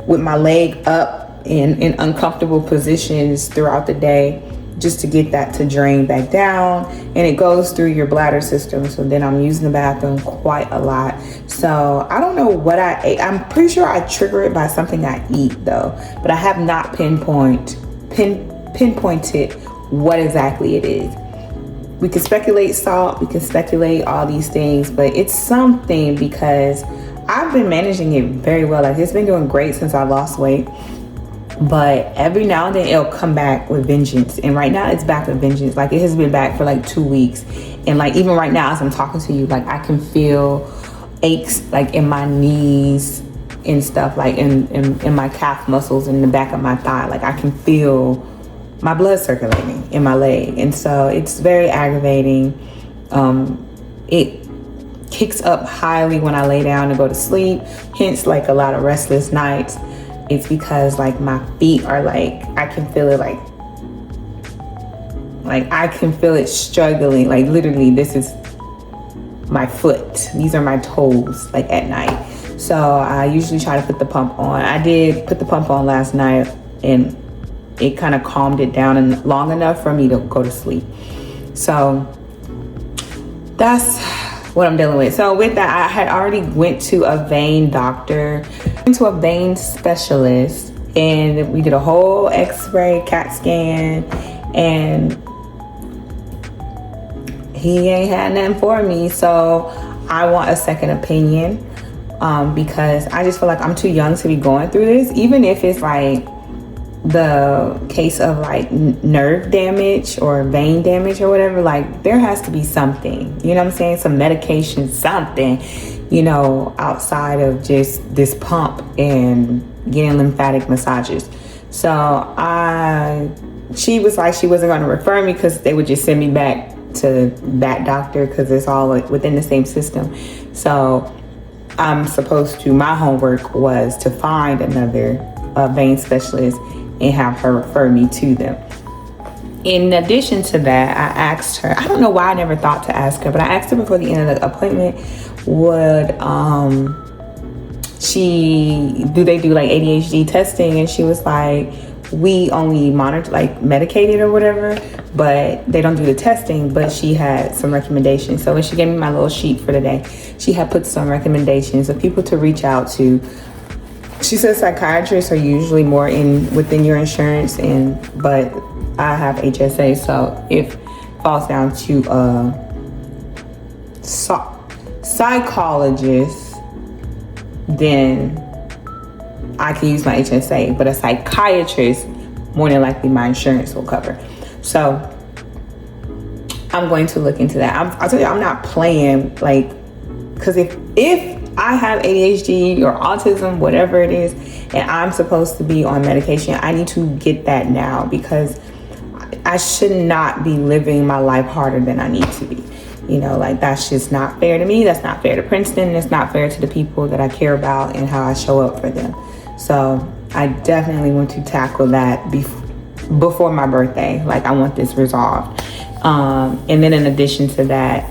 with my leg up in uncomfortable positions throughout the day just to get that to drain back down. And it goes through your bladder system. So then I'm using the bathroom quite a lot. So I don't know what I ate. I'm pretty sure I trigger it by something I eat though, but I have not pinpointed what exactly it is. We can speculate salt, we can speculate all these things, but it's something, because I've been managing it very well. Like, it's been doing great since I lost weight. But every now and then it'll come back with vengeance. And right now it's back with vengeance. Like, it has been back for like 2 weeks. And like, even right now as I'm talking to you, like I can feel aches like in my knees and stuff, like in my calf muscles in the back of my thigh. Like, I can feel my blood circulating in my leg. And so it's very aggravating. It kicks up highly when I lay down to go to sleep. Hence like a lot of restless nights. It's because like my feet are like, I can feel it like I can feel it struggling. Like, literally, this is my foot. These are my toes, like at night. So I usually try to put the pump on. I did put the pump on last night, and it kind of calmed it down and long enough for me to go to sleep. So that's what I'm dealing with. So with that, I had already went to a vein doctor, went to a vein specialist, and we did a whole x-ray, CAT scan, and he ain't had nothing for me. So I want a second opinion, because I just feel like I'm too young to be going through this, even if it's like the case of like nerve damage or vein damage or whatever. Like there has to be something, you know what I'm saying, some medication, something, you know, outside of just this pump and getting lymphatic massages. So she was like, she wasn't going to refer me because they would just send me back to that doctor because it's all like within the same system. So I'm supposed to, my homework was to find another vein specialist and have her refer me to them. In addition to that, I asked her, I don't know why I never thought to ask her, but I asked her before the end of the appointment, would they do like ADHD testing? And she was like, we only monitor, like medicated or whatever, but they don't do the testing. But she had some recommendations. So when she gave me my little sheet for the day, she had put some recommendations of people to reach out to. She said psychiatrists are usually more within your insurance, but I have HSA, so if it falls down to a psychologist, then I can use my HSA, but a psychiatrist, more than likely my insurance will cover. So I'm going to look into that. I'll tell you, I'm not playing, like, because if I have ADHD or autism, whatever it is, and I'm supposed to be on medication, I need to get that now, because I should not be living my life harder than I need to be. You know, like that's just not fair to me. That's not fair to Princeton. It's not fair to the people that I care about and how I show up for them. So I definitely want to tackle that before my birthday. Like I want this resolved. And then in addition to that,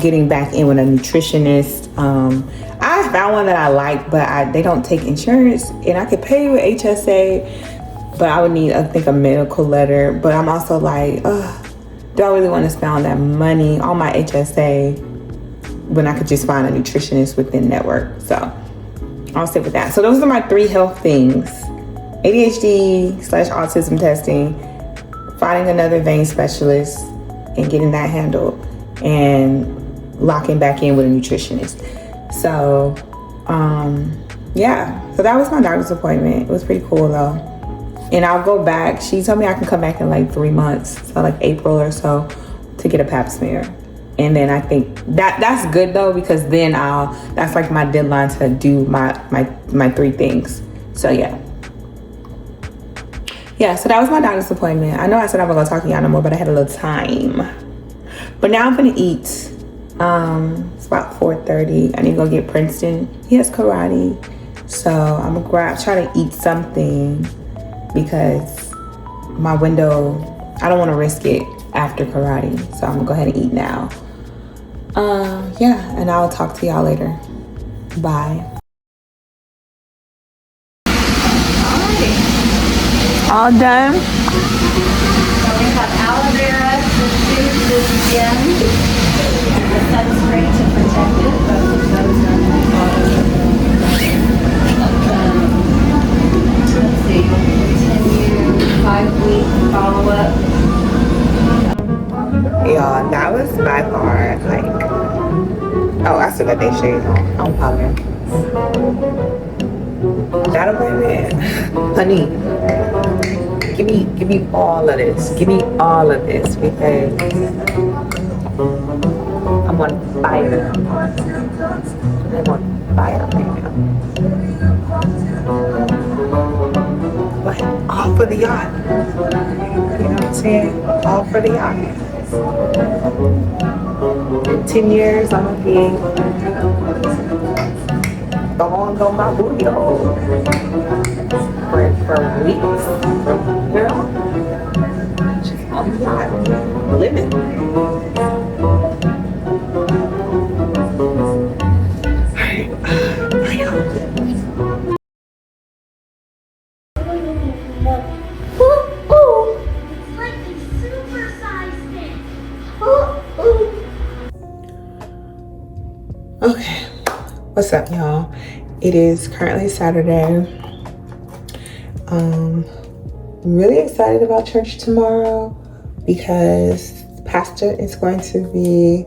getting back in with a nutritionist. I found one that I like, but they don't take insurance, and I could pay with HSA, but I would need, I think, a medical letter. But I'm also like, do I really want to spend all that money on my HSA when I could just find a nutritionist within network? So I'll stick with that. So those are my 3 health things: ADHD/autism testing, finding another vein specialist and getting that handled, and locking back in with a nutritionist. So yeah, so that was my doctor's appointment. It was pretty cool though. And I'll go back. She told me I can come back in like 3 months, so like April or so, to get a pap smear. And then I think that's good though, because then that's like my deadline to do my 3 things. So yeah, so that was my doctor's appointment. I know I said I wasn't gonna talk to y'all no more, but I had a little time. But now I'm gonna eat. It's about 4:30. I need to go get Princeton. He has karate, so I'm gonna try to eat something, because my window, I don't want to risk it after karate, so I'm gonna go ahead and eat now. And I'll talk to y'all later. Bye. All done. So we have aloe vera to soothe the skin, the sunscreen to protect it. Both of those are in the bottom. Let's see, continue 5-week follow-up. Y'all, that was by far I still got that shade on. I'm popping. That appointment, honey. Give me all of this. Give me all of this, because I'm on fire. I'm on fire right now. But all for the yacht. You know what I'm saying? All for the yacht. In 10 years, I'm gonna be thongs on my booty hole for weeks. Girl, just on the yacht, living. What's up, y'all? It is currently Saturday. Really excited about church tomorrow because the pastor is going to be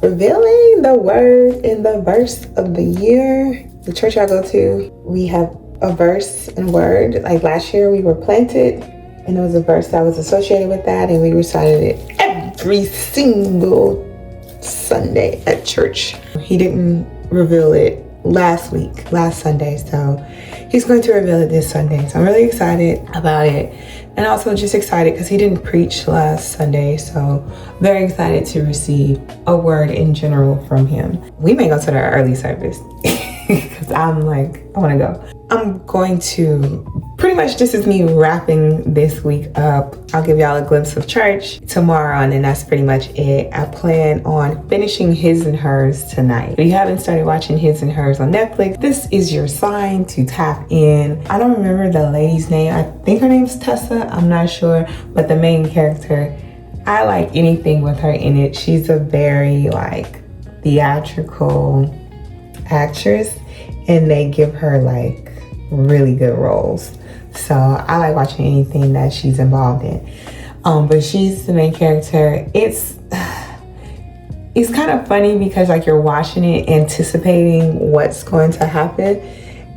revealing the word in the verse of the year. The church I go to, we have a verse and word. Like last year we were planted and there was a verse that was associated with that, and we recited it every single Sunday at church. He didn't reveal it last Sunday, so he's going to reveal it this Sunday. So I'm really excited about it, and also just excited because he didn't preach last Sunday, so very excited to receive a word in general from him. We may go to the early service because I'm like, I want to go. I'm going to pretty much, this is me wrapping this week up. I'll give y'all a glimpse of church tomorrow, and then that's pretty much it. I plan on finishing His and Hers tonight. If you haven't started watching His and Hers on Netflix, this is your sign to tap in. I don't remember the lady's name. I think her name's Tessa. I'm not sure, but the main character, I like anything with her in it. She's a very like theatrical actress, and they give her like really good roles. So I like watching anything that she's involved in. But she's the main character. It's kind of funny because like you're watching it anticipating what's going to happen,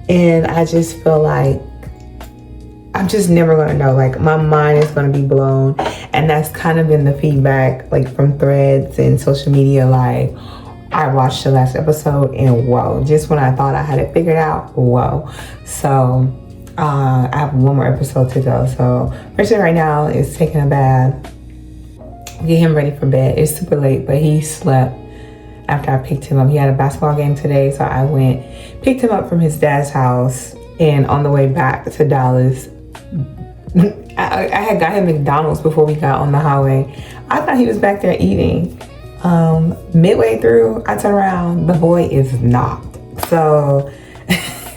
and I just feel like I'm just never gonna know. Like my mind is gonna be blown, and that's kind of been the feedback like from threads and social media. Like I watched the last episode and whoa, just when I thought I had it figured out, whoa. So I have one more episode to go. So person right now is taking a bath, get him ready for bed. It's super late, but he slept after I picked him up. He had a basketball game today, so I went, picked him up from his dad's house, and on the way back to Dallas, I had got him McDonald's before we got on the highway. I thought he was back there eating. Midway through, I turn around, the boy is knocked. So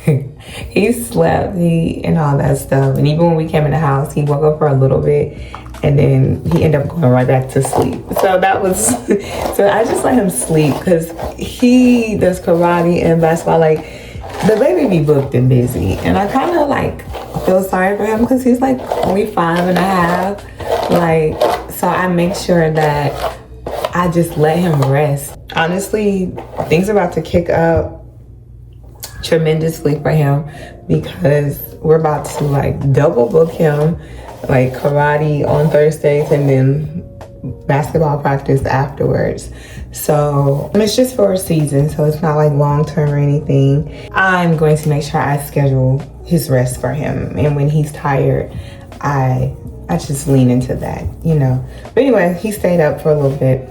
he slept, and all that stuff. And even when we came in the house, he woke up for a little bit, and then he ended up going right back to sleep. So that was, so I just let him sleep because he does karate and basketball. Like the baby be booked and busy, and I kind of like feel sorry for him because he's like only 5.5. Like, so I make sure that I just let him rest. Honestly, things are about to kick up tremendously for him because we're about to like double book him, like karate on Thursdays and then basketball practice afterwards. So it's just for a season, so it's not like long term or anything. I'm going to make sure I schedule his rest for him, and when he's tired, I just lean into that, you know. But anyway, he stayed up for a little bit,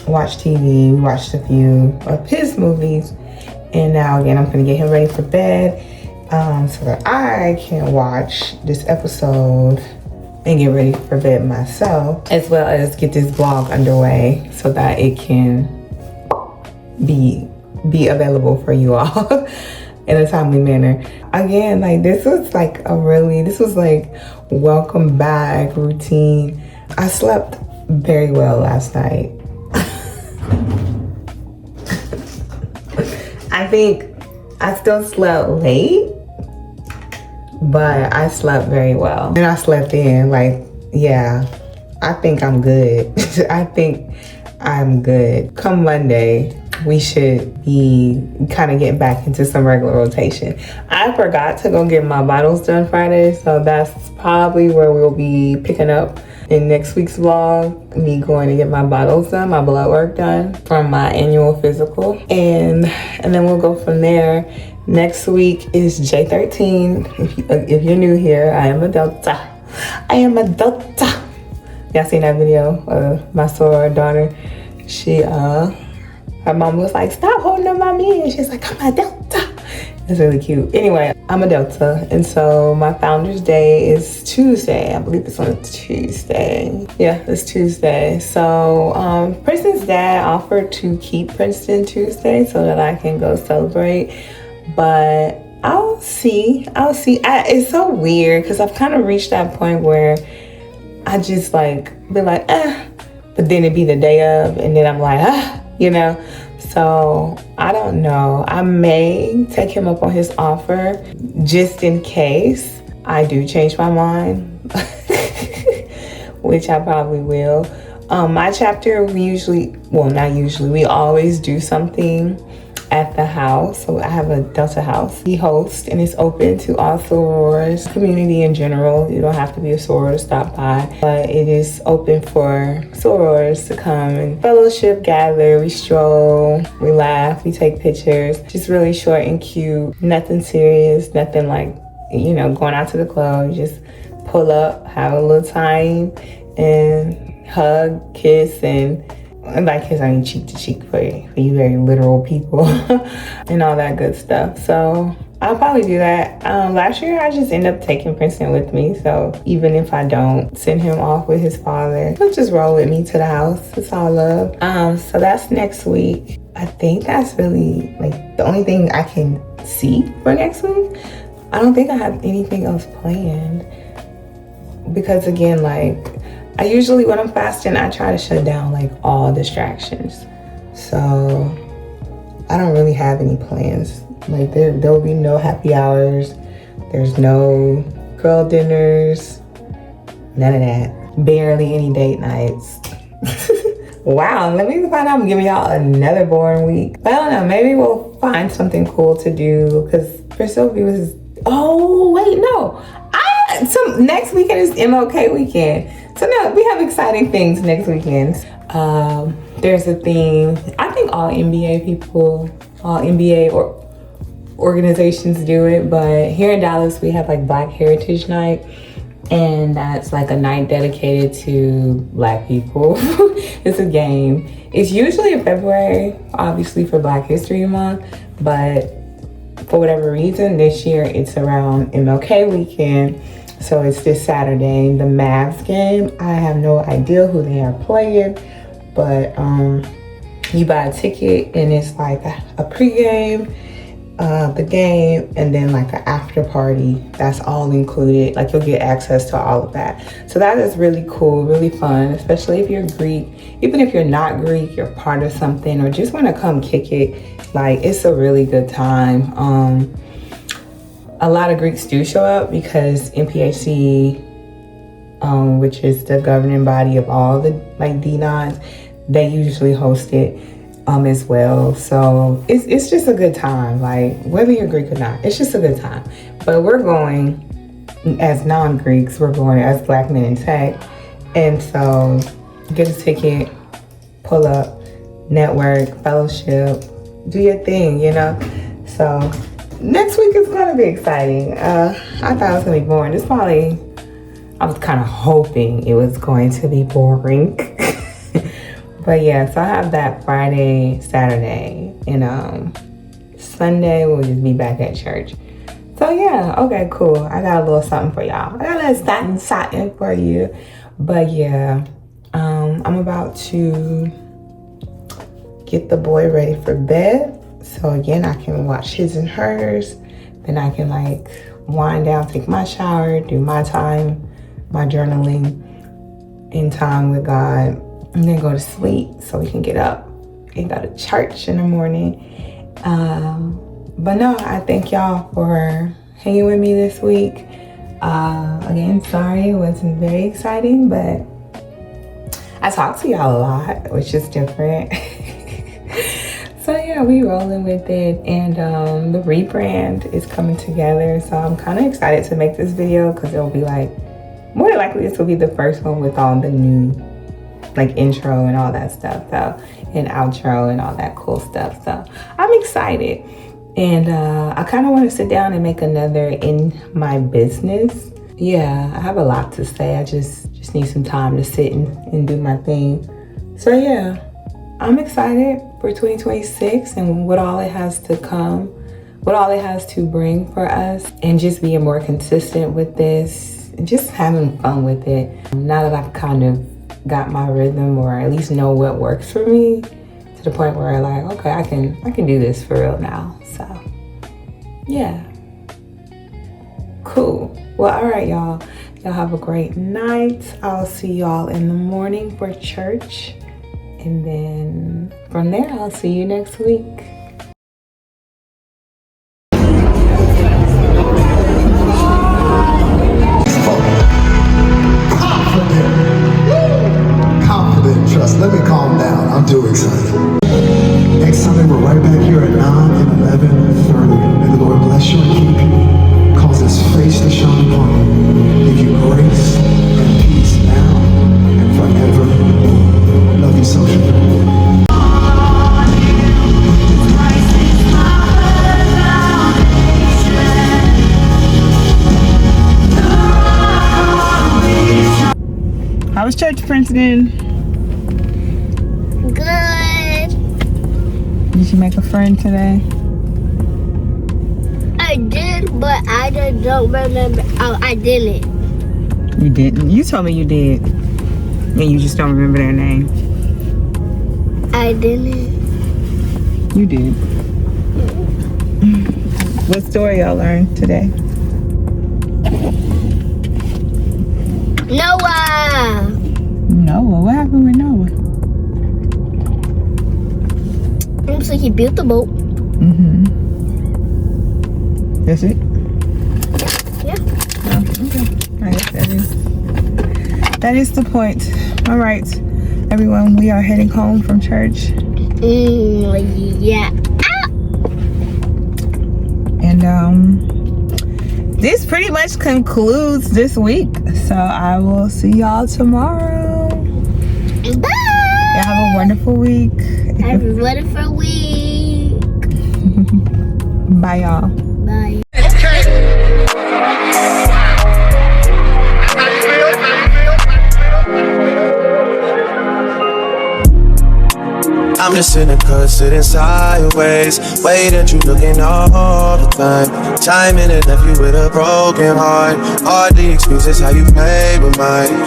watched TV, we watched a few of his movies, and now again I'm gonna get him ready for bed so that I can watch this episode and get ready for bed myself, as well as get this vlog underway so that it can be available for you all in a timely manner. Again, like this was like welcome back routine. I slept very well last night. I think I still slept late, but I slept very well. And I slept in, like, yeah, I think I'm good. I think I'm good. Come Monday, we should be kind of getting back into some regular rotation. I forgot to go get my vitals done Friday, so that's probably where we'll be picking up in next week's vlog, me going to get my vitals done, my blood work done from my annual physical, and then we'll go from there. Next week is J13. If you're new here, I am a Delta. Y'all seen that video of my soror daughter? She her mom was like, stop holding up my knee, and she's like, I'm a Delta. It's really cute. Anyway, I'm a Delta, and so my Founders Day is Tuesday. I believe it's on Tuesday. Yeah, it's Tuesday. So Princeton's dad offered to keep Princeton Tuesday so that I can go celebrate, but I'll see. It's so weird because I've kind of reached that point where I just like be like, but then it'd be the day of, and then I'm like, you know. So I don't know. I may take him up on his offer just in case I do change my mind, which I probably will. My chapter, we always do something at the house. So I have a Delta house. We host, and it's open to all sorors, community in general. You don't have to be a soror to stop by, but it is open for sorors to come and fellowship, gather, we stroll, we laugh, we take pictures. Just really short and cute, nothing serious, nothing like, going out to the club. Just pull up, have a little time, and hug, kiss, and by kiss I mean cheek to cheek for you very literal people and all that good stuff. So I'll probably do that. Last year I just ended up taking Princeton with me, so even if I don't send him off with his father, he'll just roll with me to the house. It's all love. So that's next week. I think that's really like the only thing I can see for next week. I don't think I have anything else planned, because again, like, I usually, when I'm fasting, I try to shut down like all distractions. So I don't really have any plans. Like there'll be no happy hours. There's no girl dinners, none of that. Barely any date nights. Wow, let me find out. I'm giving y'all another boring week. But I don't know, maybe we'll find something cool to do, because for Sylvie was, next weekend is MLK weekend. So no, we have exciting things next weekend. There's a thing, I think all NBA organizations do it, but here in Dallas, we have like Black Heritage Night, and that's like a night dedicated to Black people. It's a game. It's usually in February, obviously for Black History Month, but for whatever reason, this year it's around MLK weekend. So it's this Saturday, the Mavs game. I have no idea who they are playing, but you buy a ticket and it's like a pregame, the game, and then like an after party. That's all included. Like you'll get access to all of that. So that is really cool, really fun, especially if you're Greek. Even if you're not Greek, you're part of something or just want to come kick it. Like it's a really good time. A lot of Greeks do show up because NPHC, which is the governing body of all the like D9s, they usually host it as well. So it's just a good time. Like whether you're Greek or not, it's just a good time. But we're going as non-Greeks, we're going as Black men in tech. And so get a ticket, pull up, network, fellowship, do your thing, So next week is gonna be exciting. I thought it was gonna be boring. I was kind of hoping it was going to be boring. But yeah, so I have that Friday, Saturday, and Sunday we'll just be back at church. So yeah, okay, cool. I got a little something for y'all. I got a little something for you. But yeah, I'm about to get the boy ready for bed. So again, I can watch his and hers. Then I can like wind down, take my shower, do my time, my journaling in time with God, and then go to sleep so we can get up and go to church in the morning. But no, I thank y'all for hanging with me this week. Again, sorry it wasn't very exciting, but I talk to y'all a lot, which is different. So yeah, we rolling with it, and the rebrand is coming together. So I'm kind of excited to make this video because it'll be like, more than likely this will be the first one with all the new like intro and all that stuff, so, and outro and all that cool stuff. So I'm excited, and I kind of want to sit down and make another in my business. Yeah, I have a lot to say. I just need some time to sit and do my thing. So yeah, I'm excited for 2026 and what all it has to come, what all it has to bring for us, and just being more consistent with this and just having fun with it. Now that I've kind of got my rhythm, or at least know what works for me, to the point where like, okay, I can do this for real now. So yeah, cool. Well, all right, y'all have a great night. I'll see y'all in the morning for church. And then from there, I'll see you next week. Confident, trust. Let me calm down. I'm too excited. Next Sunday, we're right back here at 9 and 11:30. May the Lord bless you and keep you. Cause His face to shine upon you. Give you grace and peace now and forever. Love you, social. How was church, Princeton? Good. Did you make a friend today? I did, but I just don't remember. Oh, I didn't. You didn't. You told me you did. And you just don't remember their name. I didn't. You did. What story y'all learned today? Noah. Noah. What happened with Noah? So he built the boat. Mm-hmm. That's it? Yeah. Oh, okay. I guess that is the point. All right, everyone, we are heading home from church. Yeah. And this pretty much concludes this week. So I will see y'all tomorrow. Bye. Y'all have a wonderful week. Have a wonderful week. Bye, y'all. Bye. I'm just in the cut, sitting sideways. Way that you looking all the time. Timing it left you with a broken heart. Hardly excuses how you play with mine.